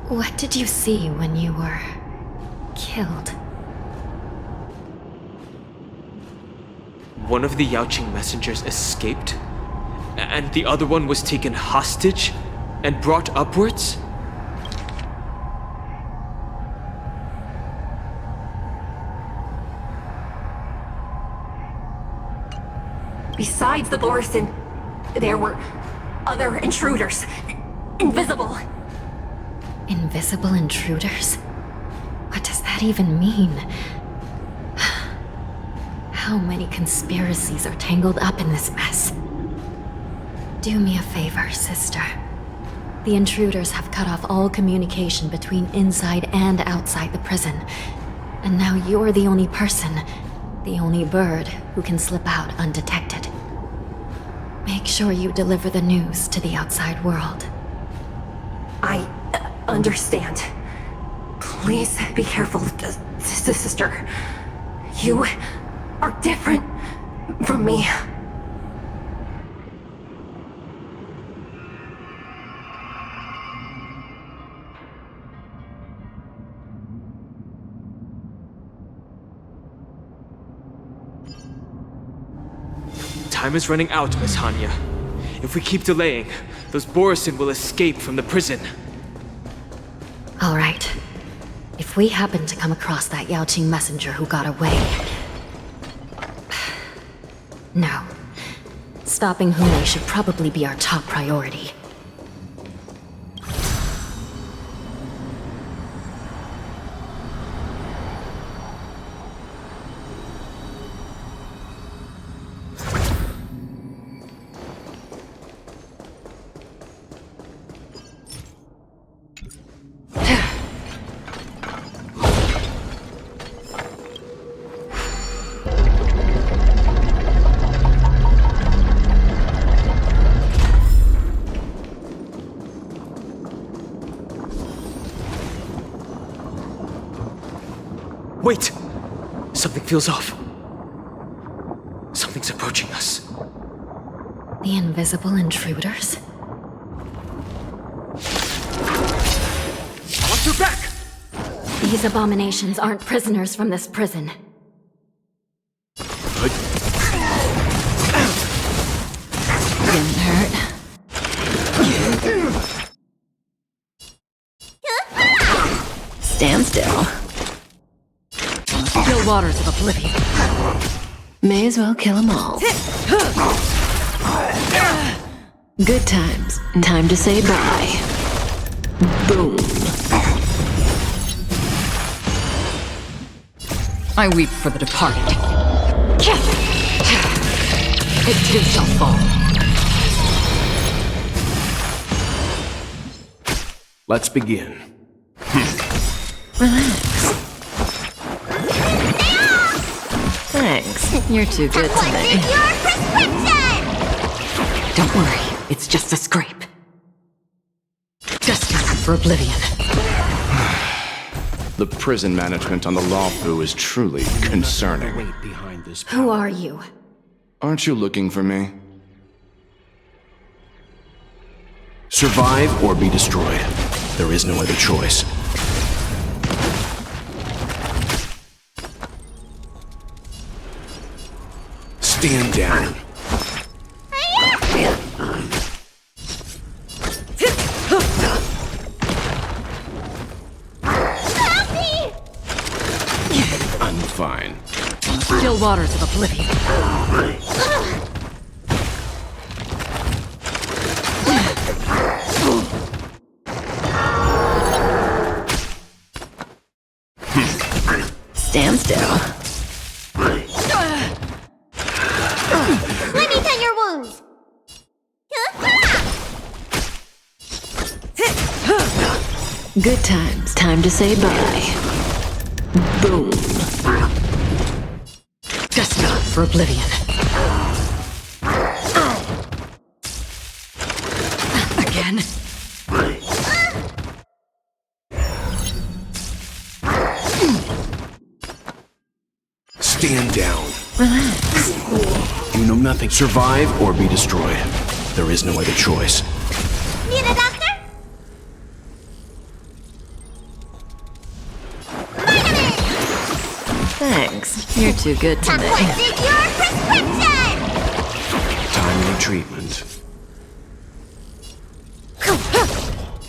what did you see when you were killed? One of the Yaoqing messengers escaped, and the other one was taken hostage and brought upwards? Besides the Lorison, there were other intruders. Invisible. Invisible intruders? What does that even mean? How many conspiracies are tangled up in this mess? Do me a favor, sister. The intruders have cut off all communication between inside and outside the prison. And now you're the only person, the only bird, who can slip out undetected. Make sure you deliver the news to the outside world. I understand. Please be careful, sister. You are different from me. Time is running out, Miss Hanya. If we keep delaying, those Borison will escape from the prison. All right. If we happen to come across that Yaoqing messenger who got away... No. Stopping Hule should probably be our top priority. Wait! Something feels off. Something's approaching us. The invisible intruders? Watch your back! These abominations aren't prisoners from this prison. Didn't hurt. Stand still. Still waters of oblivion. May as well kill them all. Good times. Time to say bye. Boom. I weep for the departed. It too shall fall. Let's begin. Relax. Thanks. You're too good to me. Your prescription! Don't worry, it's just a scrape. Destined for oblivion. The prison management on the Lawfu is truly concerning. Who are you? Aren't you looking for me? Survive or be destroyed. There is no other choice. Stand down. I'm fine. Still waters of oblivion. Stand still. Let me tend your wounds. Good times. Time to say bye. Boom. Destined for oblivion. Again. Stand down. Relax. You know nothing. Survive or be destroyed. There is no other choice. Need a doctor? Thanks. You're too good to me. What is your prescription? Timely treatment.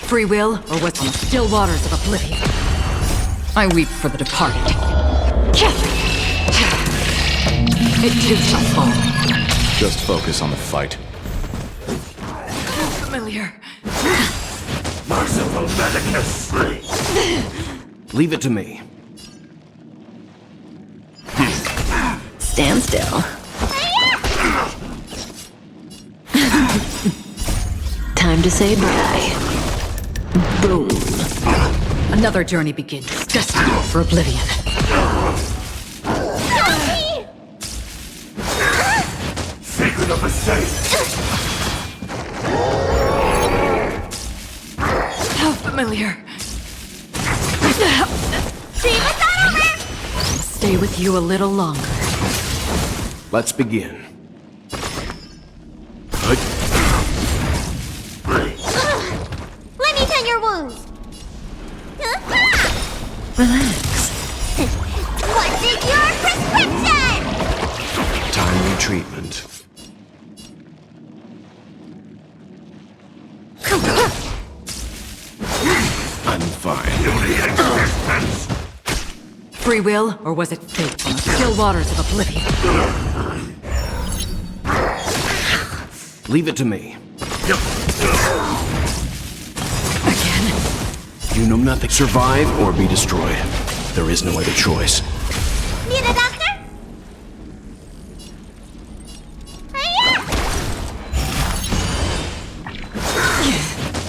Free will, or what's on the still waters of oblivion. I weep for the departed. It too shall fall. Just focus on the fight. Familiar. Merciful Medicus! Leave it to me. Stand still. Time to say bye. Boom. Another journey begins, destined for oblivion. Secret of the safe! How familiar. Stay with you a little longer. Let's begin. Let me tend your wounds. Relax. What's in your prescription? Timely treatment. I'm fine. Free will, or was it fate on the still waters of oblivion? Leave it to me. Again? You know nothing. Survive or be destroyed. There is no other choice. Need a doctor?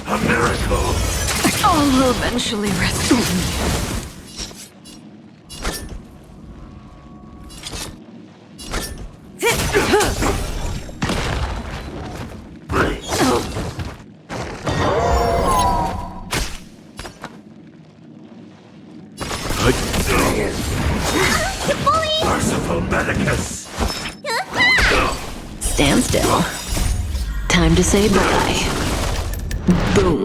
A miracle! All will eventually rescue me. Merciful Medicus! Stand still. Time to say bye. Boom.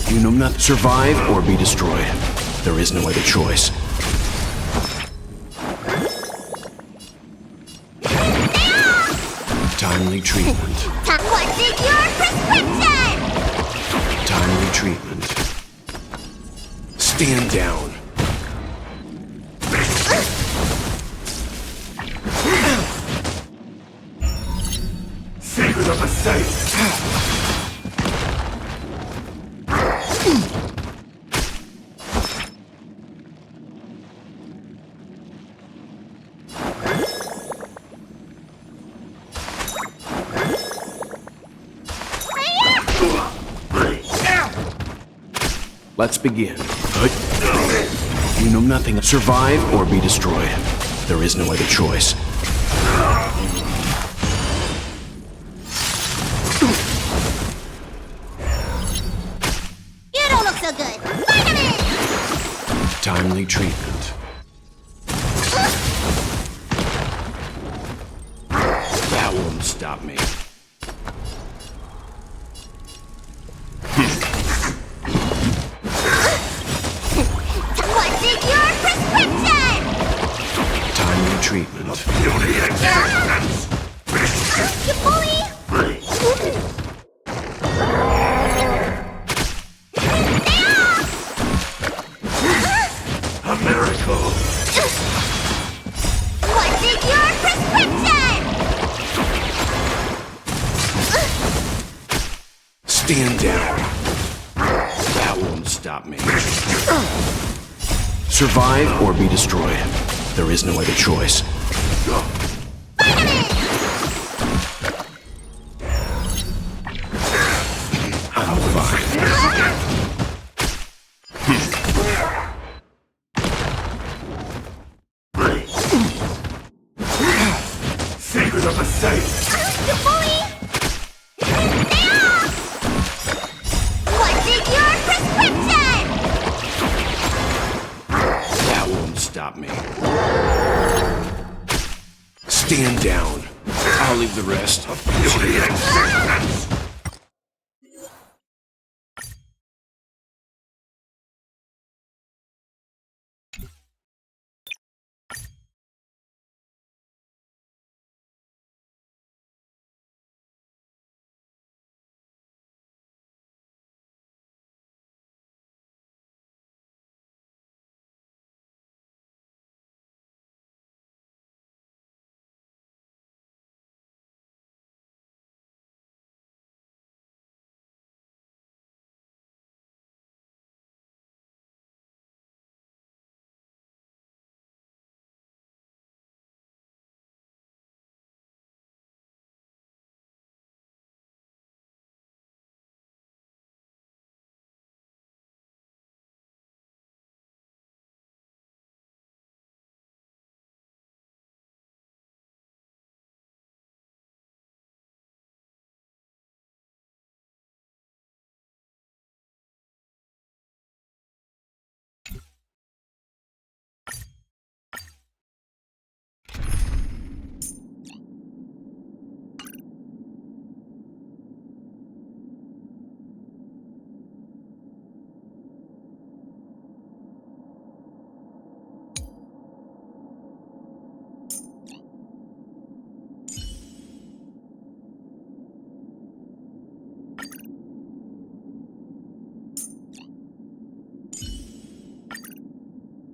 You know not. Survive or be destroyed. There is no other choice. Timely treatment. What's in your prescription? Timely treatment. Stand down. Secret of the safe! Let's begin. You know nothing. Survive or be destroyed. There is no other choice. You don't look so good. Vitamin! Timely treatment. That won't stop me. What's in your prescription? Timely treatment. You bully! A miracle! What's in your prescription? Stand down. That won't stop me. Survive or be destroyed. There is no other choice. I'm fine. Secret of the safe! You bully! What's in your prescription? That won't stop me. Stand down. I'll I'll leave the rest.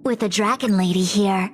With the dragon lady here.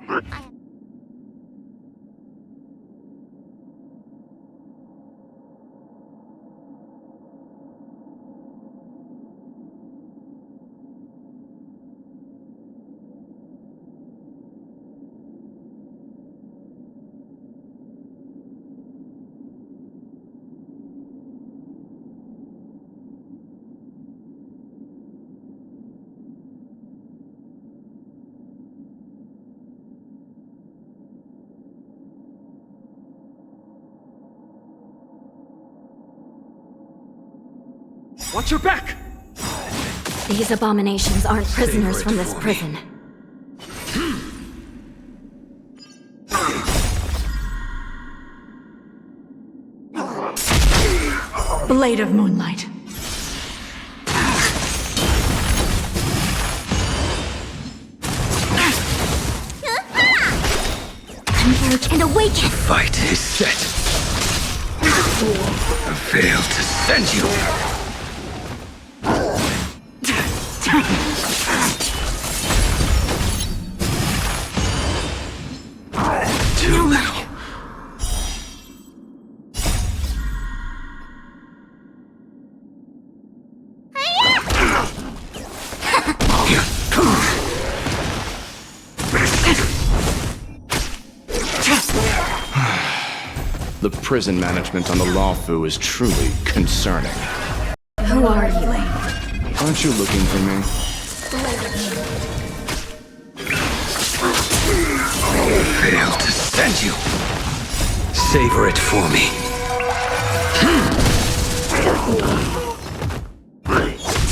Watch your back! These abominations aren't prisoners from this prison. Blade of Moonlight. Converge and awaken! Fight is set. I failed to send you. Too little. The prison management on the Lawfu is truly concerning. Who are you? Aren't you looking for me? Failed to send you. Savor it for me.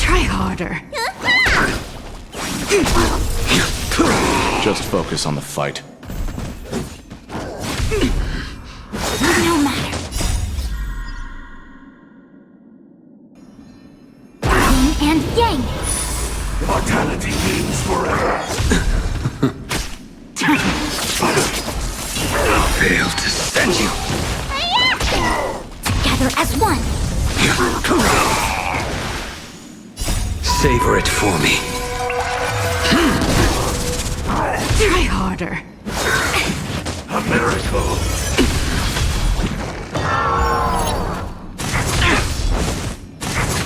Try harder. Just focus on the fight. No matter. Yin and yang. Mortality means forever. Failed to send you. Together as one. Savor it for me. Try harder. A miracle.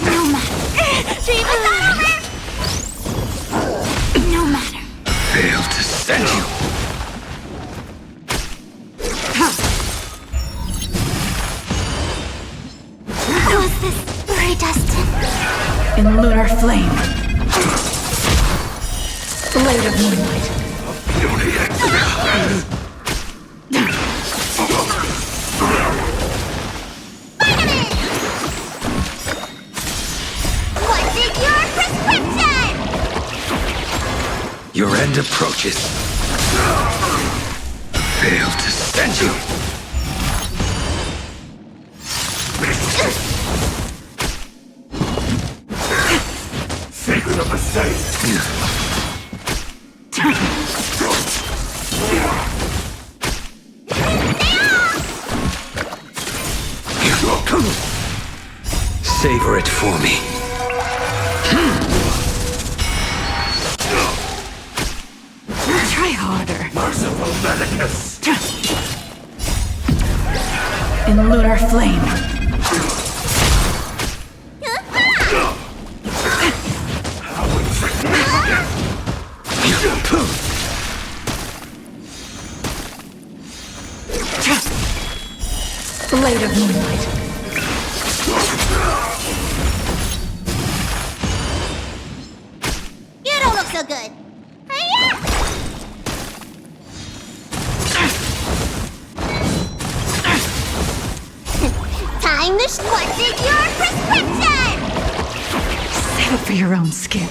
No matter. Dream is over. No matter. Failed to send you. Was this predestined? In lunar flame. Blade of Moonlight. What's in your prescription? Your end approaches. Failed to send you. bit of a saint. Savor it for me. Try harder. Merciful Medicus. In lunar flame. Blade of moonlight. You don't look so good. Hiya! Time to schwartz your prescription! Save it for your own skin.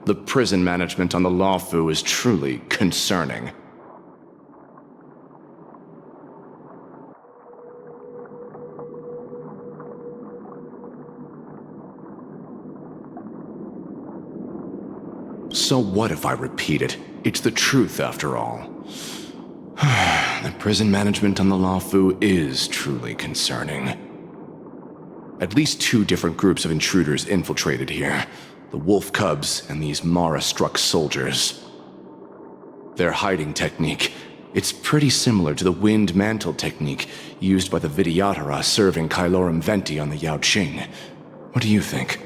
The prison management on the Lawfu is truly concerning. So what if I repeat it? It's the truth after all. The prison management on the Lawfu is truly concerning. At least 2 different groups of intruders infiltrated here. The wolf cubs and these Mara-struck soldiers. Their hiding technique, it's pretty similar to the wind mantle technique used by the Vidyadhara serving Kailorum Venti on the Yaoqing. What do you think?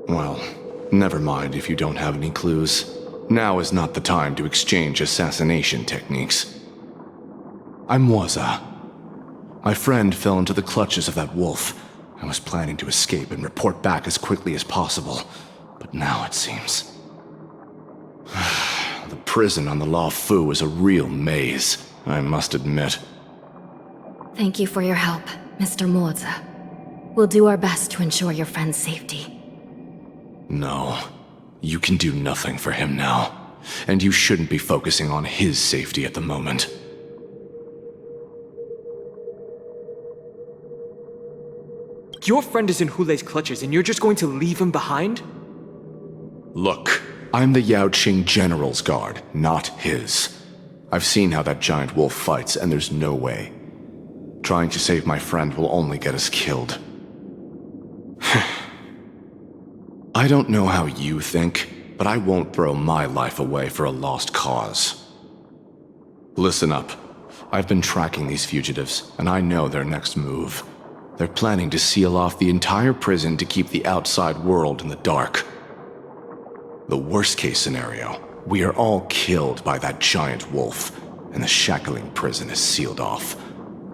Well, never mind if you don't have any clues. Now is not the time to exchange assassination techniques. I'm Waza. My friend fell into the clutches of that wolf. I was planning to escape and report back as quickly as possible, but now it seems... The prison on the Lawfu is a real maze, I must admit. Thank you for your help, Mr. Moza. We'll do our best to ensure your friend's safety. No, you can do nothing for him now, and you shouldn't be focusing on his safety at the moment. Your friend is in Hulei's clutches and you're just going to leave him behind? Look, I'm the Yaoqing General's guard, not his. I've seen how that giant wolf fights, and there's no way. Trying to save my friend will only get us killed. I don't know how you think, but I won't throw my life away for a lost cause. Listen up. I've been tracking these fugitives, and I know their next move. They're planning to seal off the entire prison to keep the outside world in the dark. The worst-case scenario, we are all killed by that giant wolf, and the shackling prison is sealed off.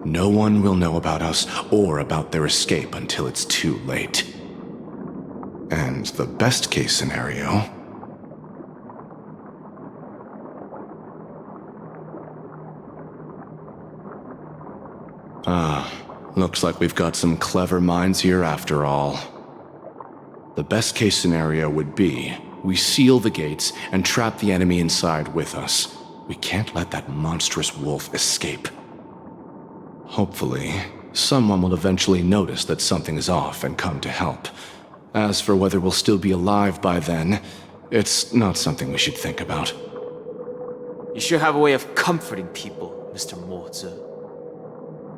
No one will know about us or about their escape until it's too late. And the best-case scenario... Looks like we've got some clever minds here after all. The best-case scenario would be we seal the gates and trap the enemy inside with us. We can't let that monstrous wolf escape. Hopefully, someone will eventually notice that something is off and come to help. As for whether we'll still be alive by then, it's not something we should think about. You sure have a way of comforting people, Mr. Morza.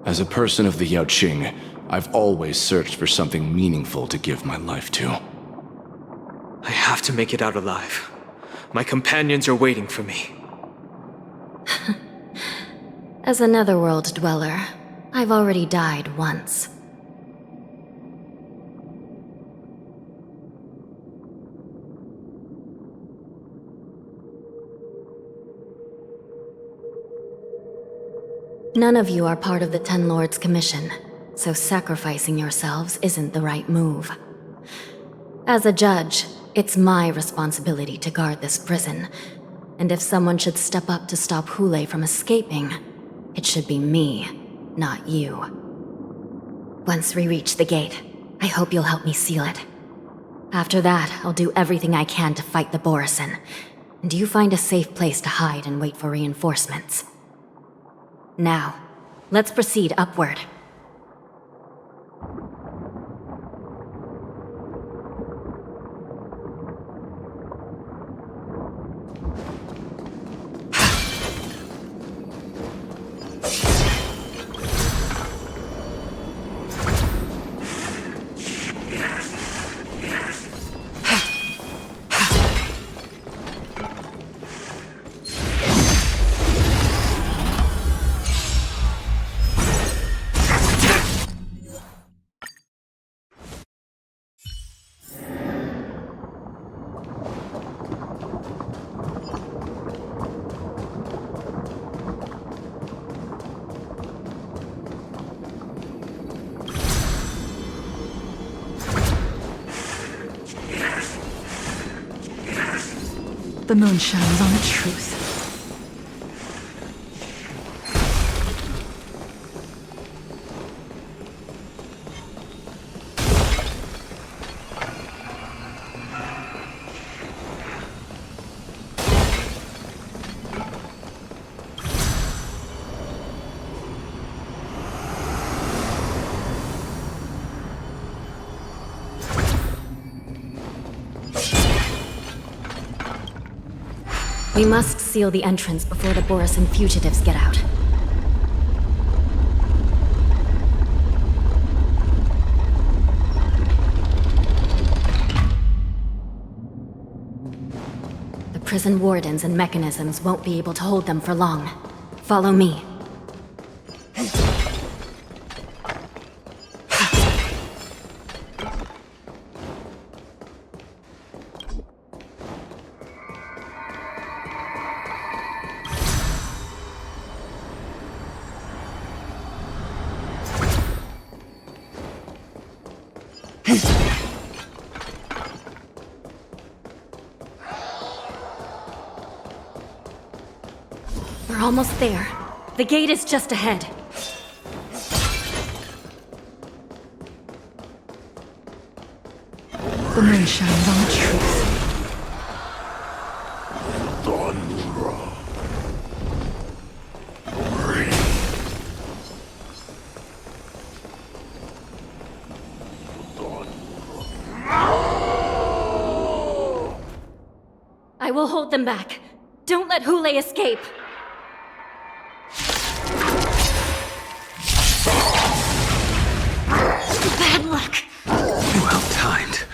As a person of the Yaoqing, I've always searched for something meaningful to give my life to. I have to make it out alive. My companions are waiting for me. As a netherworld dweller, I've already died once. None of you are part of the Ten Lords' commission, so sacrificing yourselves isn't the right move. As a judge, it's my responsibility to guard this prison, and if someone should step up to stop Hule from escaping, it should be me, not you. Once we reach the gate, I hope you'll help me seal it. After that, I'll do everything I can to fight the Borisin, and you find a safe place to hide and wait for reinforcements. Now, let's proceed upward. The moon shines on the truth. We must seal the entrance before the Borisin fugitives get out. The prison wardens and mechanisms won't be able to hold them for long. Follow me. We're almost there. The gate is just ahead. The moon shines on the truth. I will hold them back. Don't let Hule escape. Bad luck. Well timed.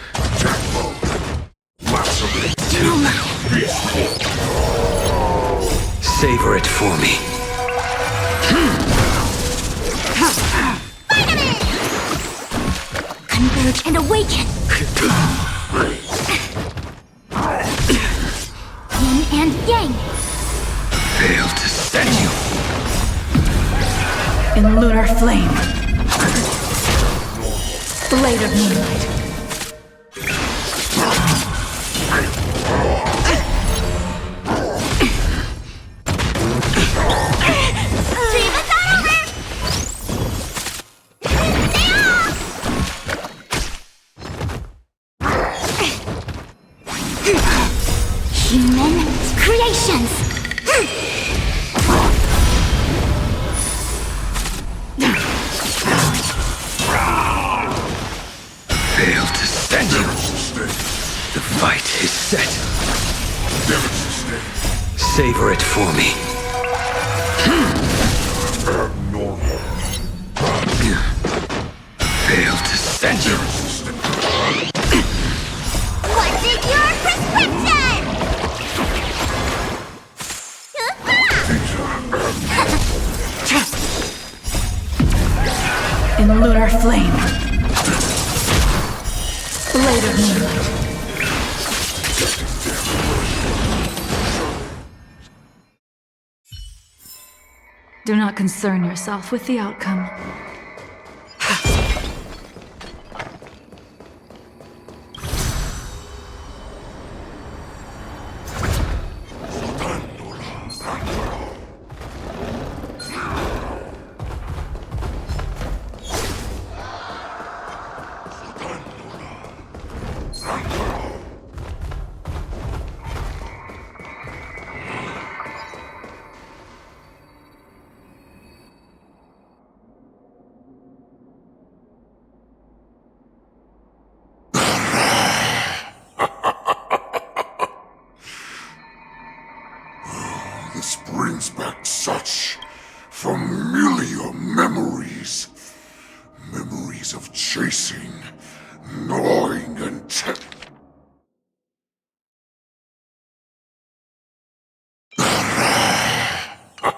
Savor it for me. Converge and awaken! Yin and yang! Fail to send you. In lunar flame. Blade of moonlight. Human creations! Fail to send you. The fight is set. Savor it for me. Fail to send you. What's in your prescription? in lunar flame. Blade of moonlight. Do not concern yourself with the outcome. This brings back such familiar memories. Memories of chasing, gnawing, and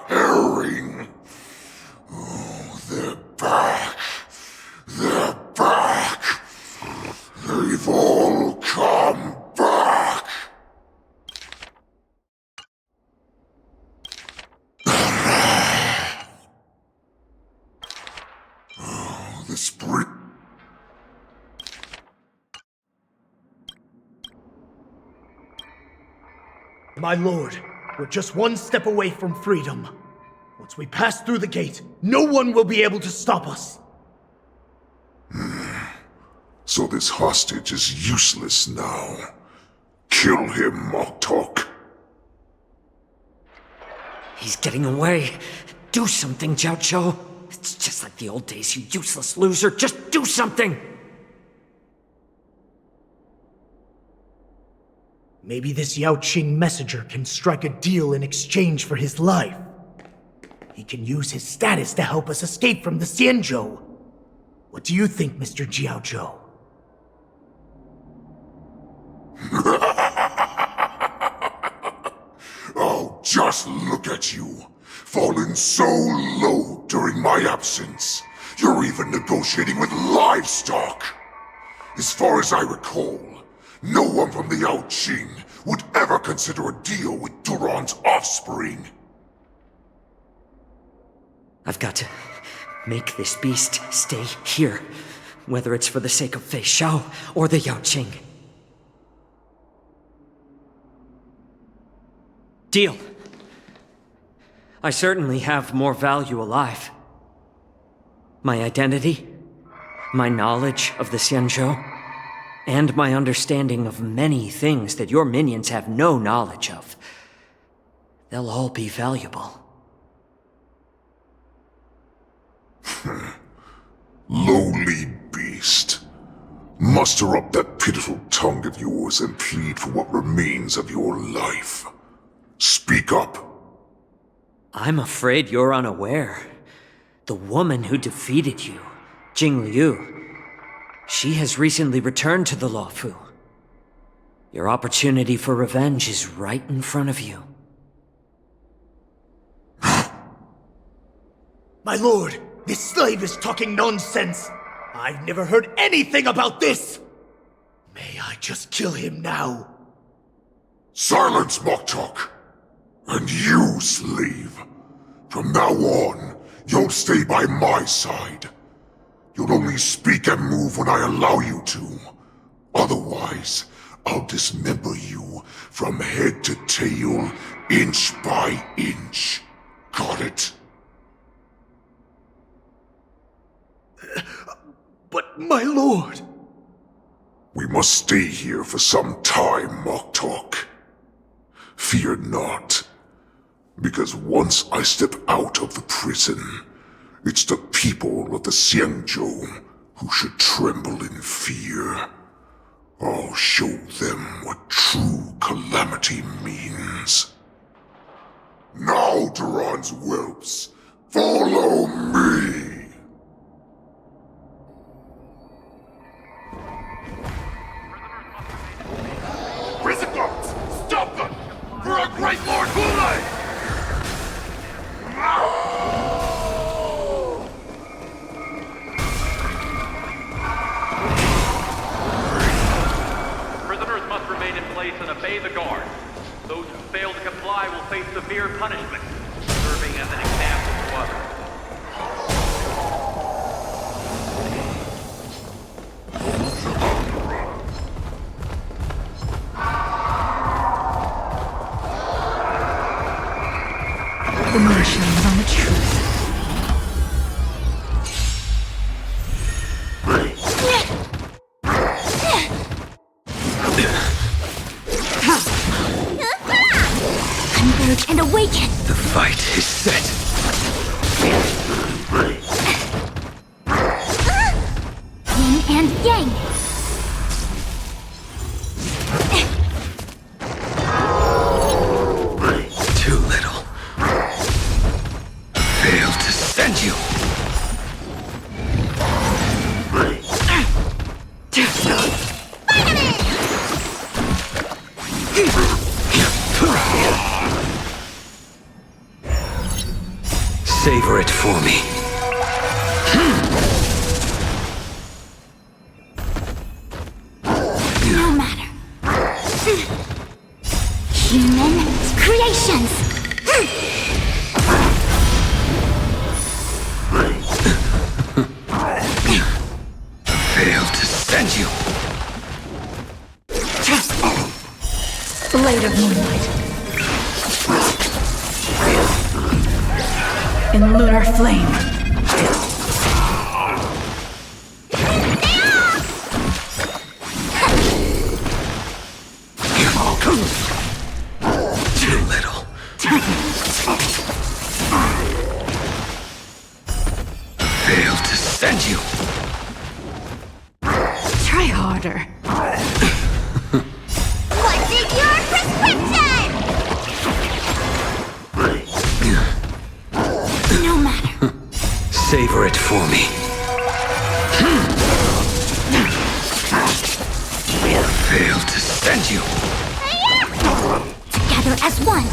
herring. Oh, they're back. They're back. They've all come back. This bridge. My lord, we're just one step away from freedom. Once we pass through the gate, no one will be able to stop us. So this hostage is useless now. Kill him, Moktok. He's getting away. Do something, Jiao Zhou. It's just like the old days, you useless loser. Just do something! Maybe this Yao Qing messenger can strike a deal in exchange for his life. He can use his status to help us escape from the Xianzhou. What do you think, Mr. Jiao Zhou? Oh, just look at you. Fallen so low during my absence. You're even negotiating with livestock. As far as I recall, no one from the Yao Qing would ever consider a deal with Duran's offspring. I've got to make this beast stay here, whether it's for the sake of Fei Xiao or the Yao Qing. Deal. I certainly have more value alive. My identity, my knowledge of the Xianzhou, and my understanding of many things that your minions have no knowledge of. They'll all be valuable. Lowly beast. Muster up that pitiful tongue of yours and plead for what remains of your life. Speak up. I'm afraid you're unaware. The woman who defeated you, Jing Liu, she has recently returned to the Luofu. Your opportunity for revenge is right in front of you. My lord, this slave is talking nonsense. I've never heard anything about this. May I just kill him now? Silence, Moktok! And you, slave. From now on, you'll stay by my side. You'll only speak and move when I allow you to. Otherwise, I'll dismember you from head to tail, inch by inch. Got it? But my lord... We must stay here for some time, Moktok. Fear not. Because once I step out of the prison, it's the people of the Xianzhou who should tremble in fear. I'll show them what true calamity means. Now, Duran's whelps, follow me! Prison guards! Stop them! For our great Lord Hulei! severe punishment, serving as an example to others. The moon shines on the truth. Converge and awaken! The fight is set. Yin and yang! Too little. Failed to send you. Savor it for me. No matter. Human creations! Failed to send you. Blade of moonlight. In lunar flame. Too little. Failed to send you. Try harder. What's in your prescription? No matter. Savor it for me. Failed to send you. Together as one.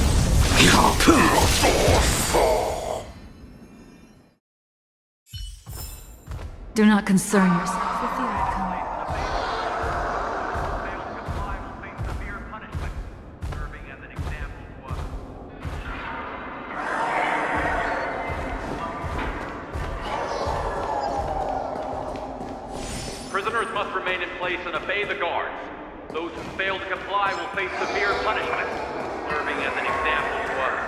Do not concern yourself with the outcome. Prisoners must remain in place and obey the guards. Those who fail to comply will face severe punishment, serving as an example to others.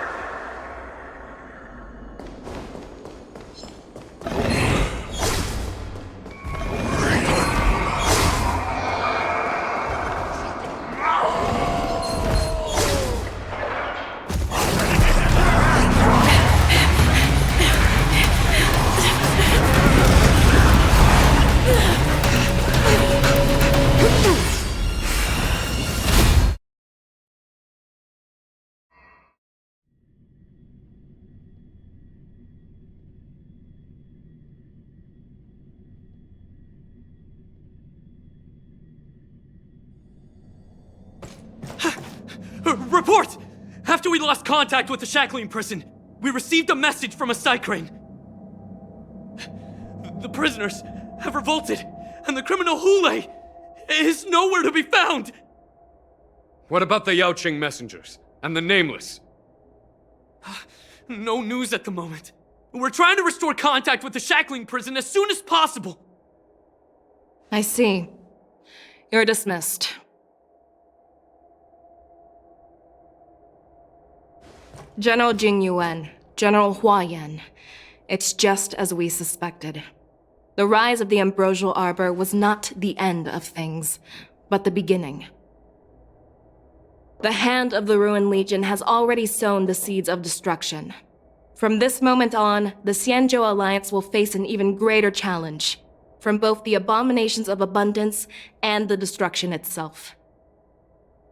Report! After we lost contact with the Shackling prison, we received a message from a Psycrane. The prisoners have revolted, and the criminal Hule is nowhere to be found! What about the Yaoqing messengers and the Nameless? No news at the moment. We're trying to restore contact with the Shackling prison as soon as possible. I see. You're dismissed. General Jing Yuan, General Hua Yan. It's just as we suspected. The rise of the Ambrosial Arbor was not the end of things, but the beginning. The hand of the Ruined Legion has already sown the seeds of destruction. From this moment on, the Xianzhou Alliance will face an even greater challenge, from both the abominations of abundance and the destruction itself.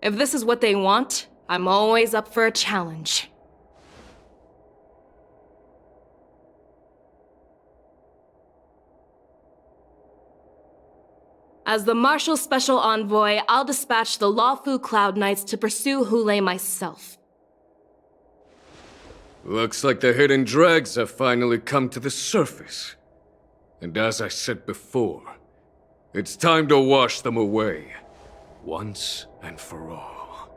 If this is what they want, I'm always up for a challenge. As the Marshal Special Envoy, I'll dispatch the Lawfu Cloud Knights to pursue Hule myself. Looks like the hidden dregs have finally come to the surface. And as I said before, it's time to wash them away, once and for all.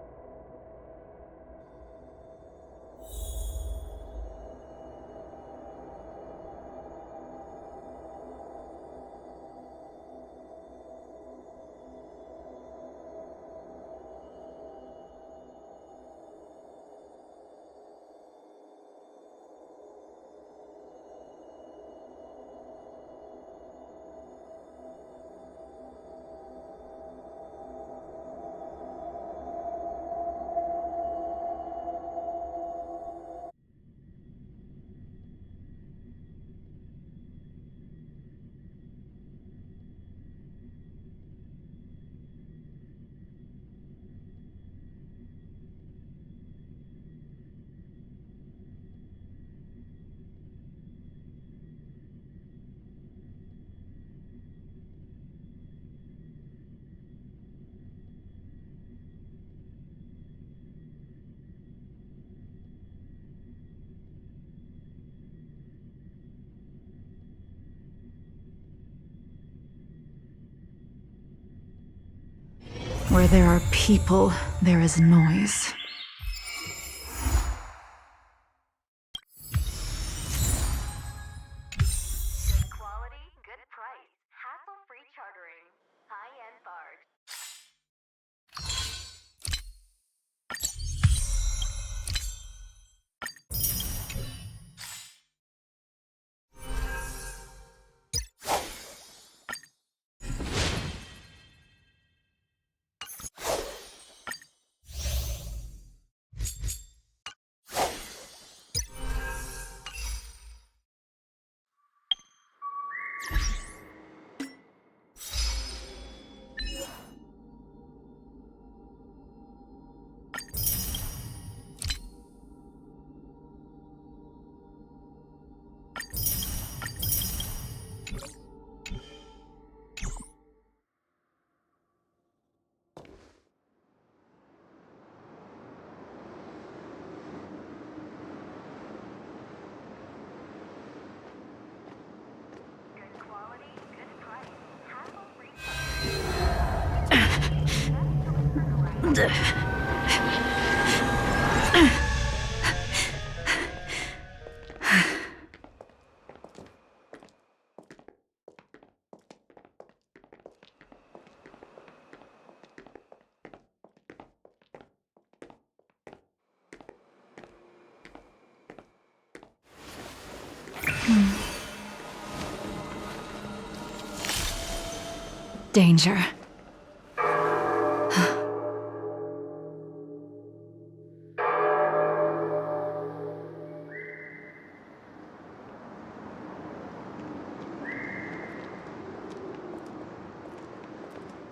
Where there are people, there is noise. Danger. Danger.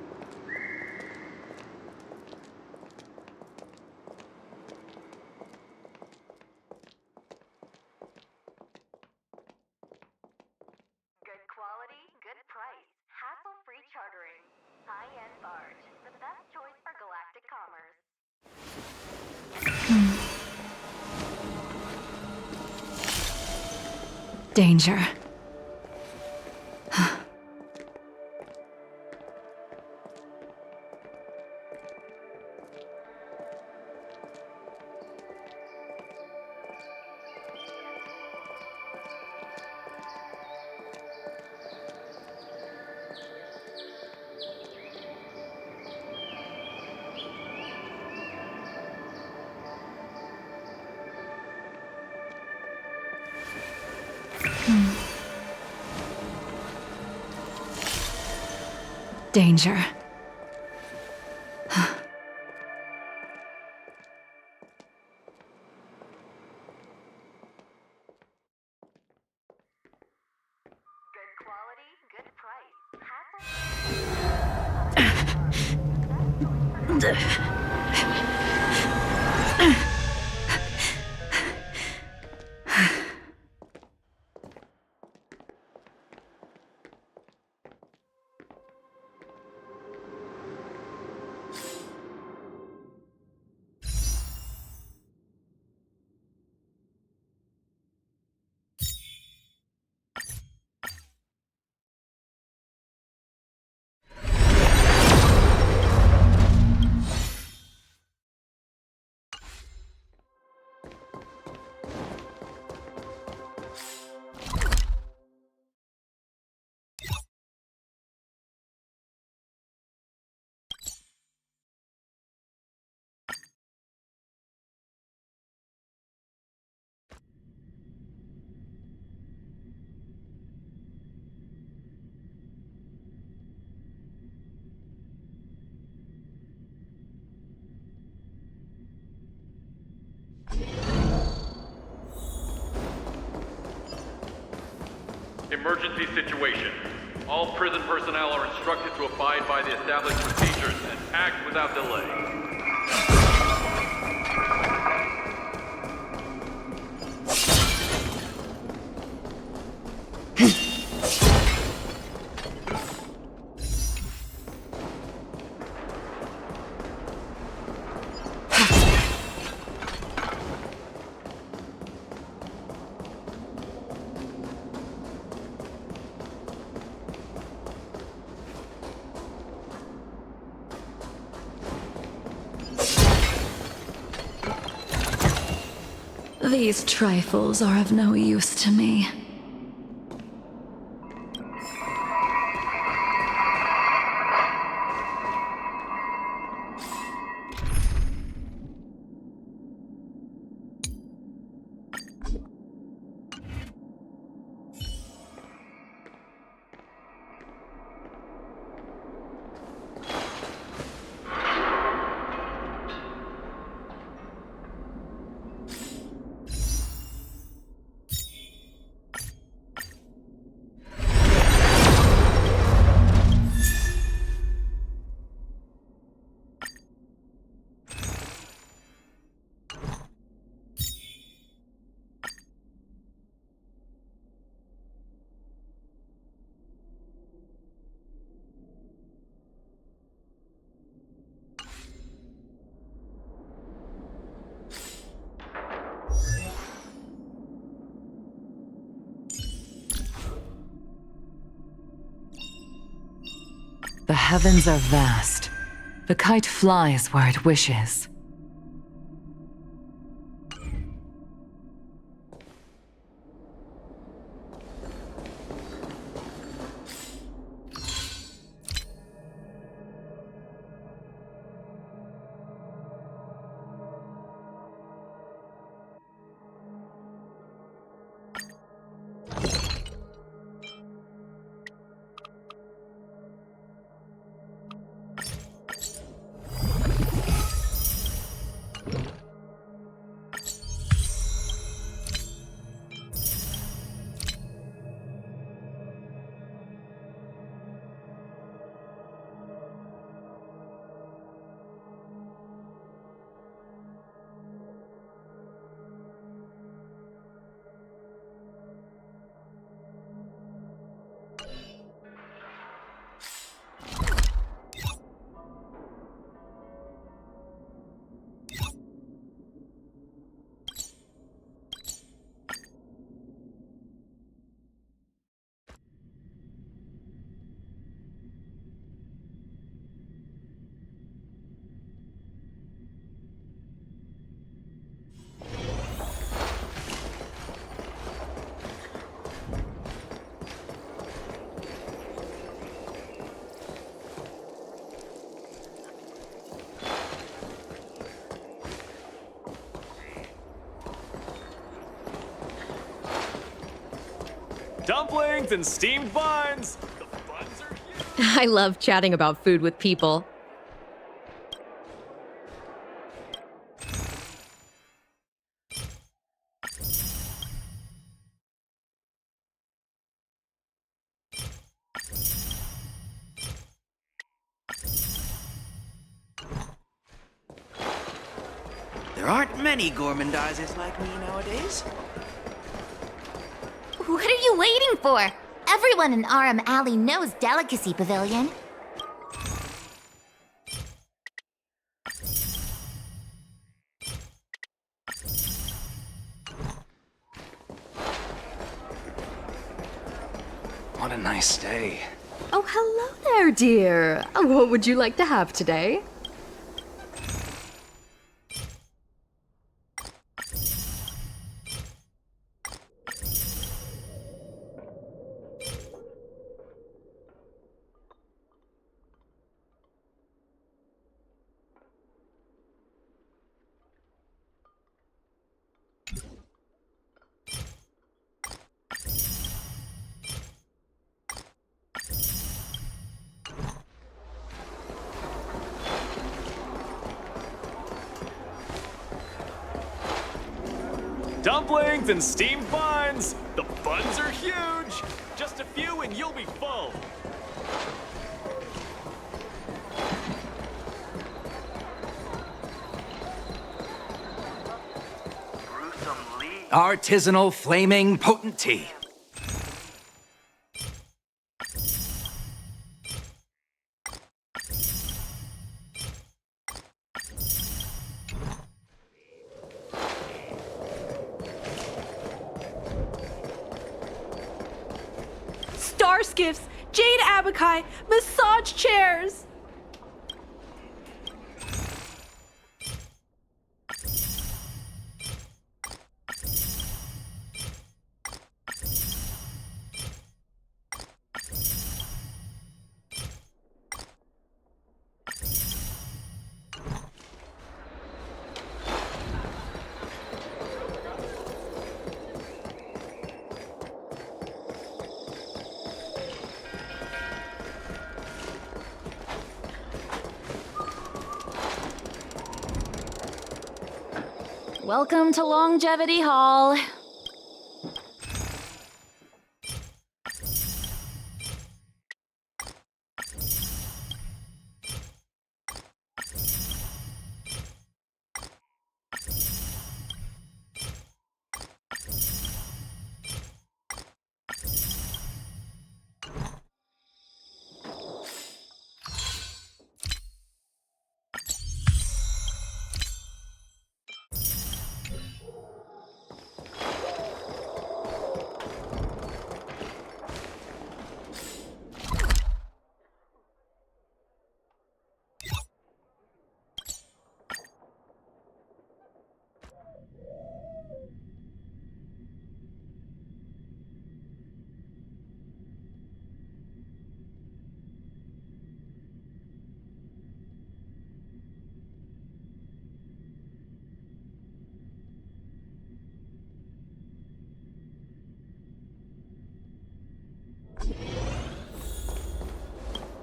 Danger. Emergency situation. All prison personnel are instructed to abide by the established procedures and act without delay. These trifles are of no use to me. The heavens are vast. The kite flies where it wishes. Dumplings and steamed buns! The buns are huge! I love chatting about food with people. There aren't many gourmandizers like me nowadays. What are you waiting for? Everyone in RM Alley knows Delicacy Pavilion. What a nice day. Oh, hello there, dear. What would you like to have today? Dumplings and steamed buns! The buns are huge! Just a few and you'll be full! Artisanal flaming potent tea. Star skiffs, jade abakai, massage chairs. Welcome to Longevity Hall.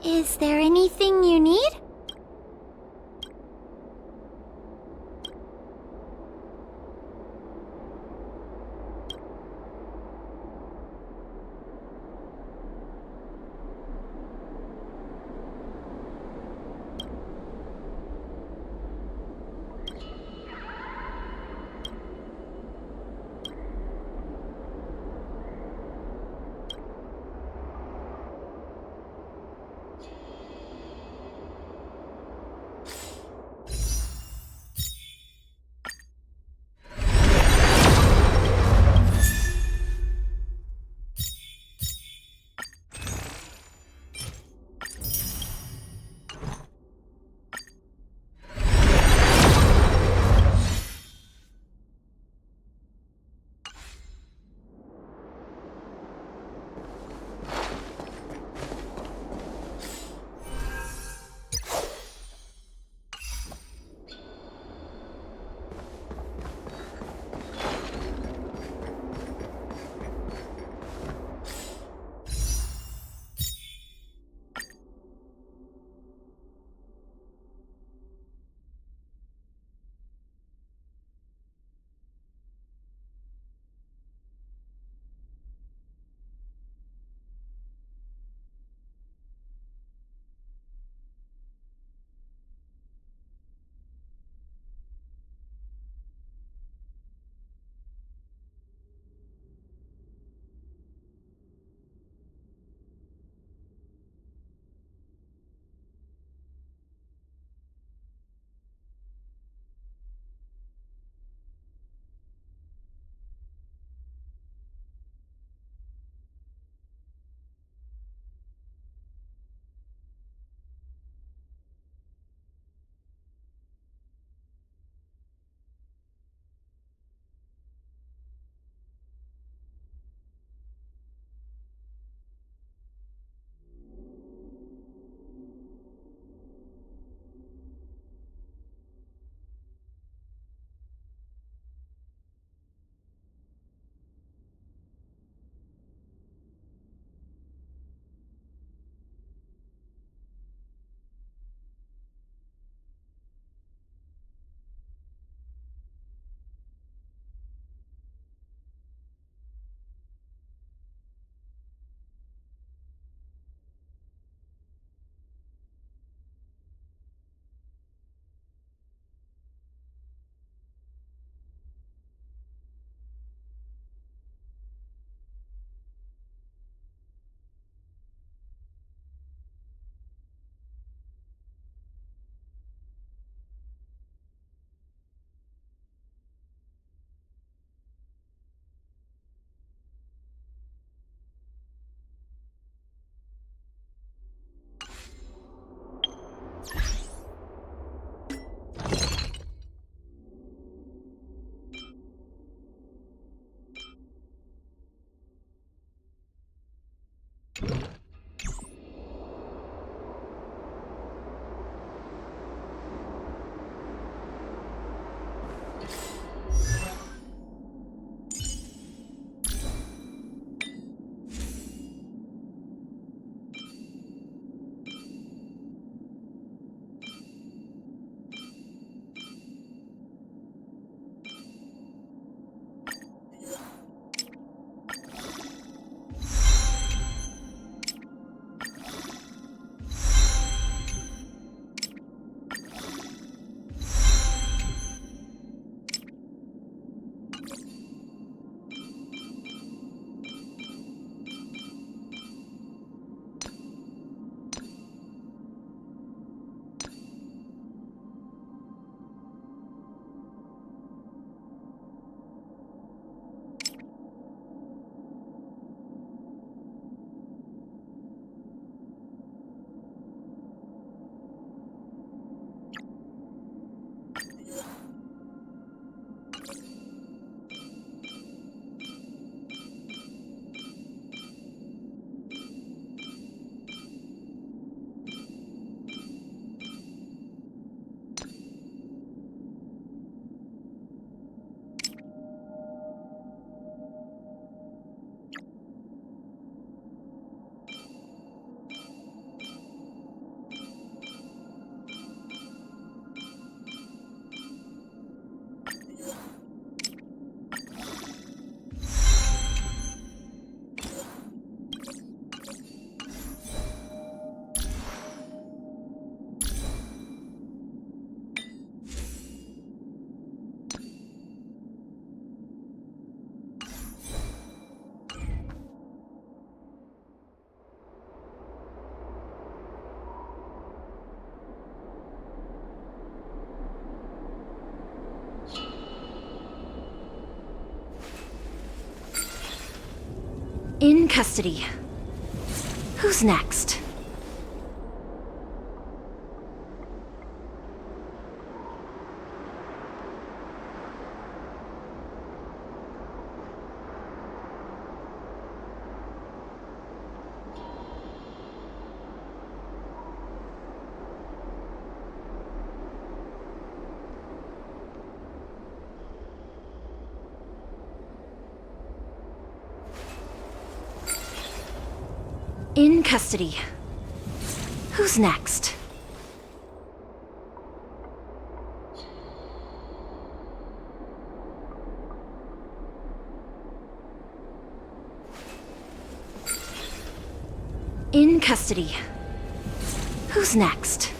Is there anything you need? In custody. Who's next? In custody. Who's next? In custody. Who's next?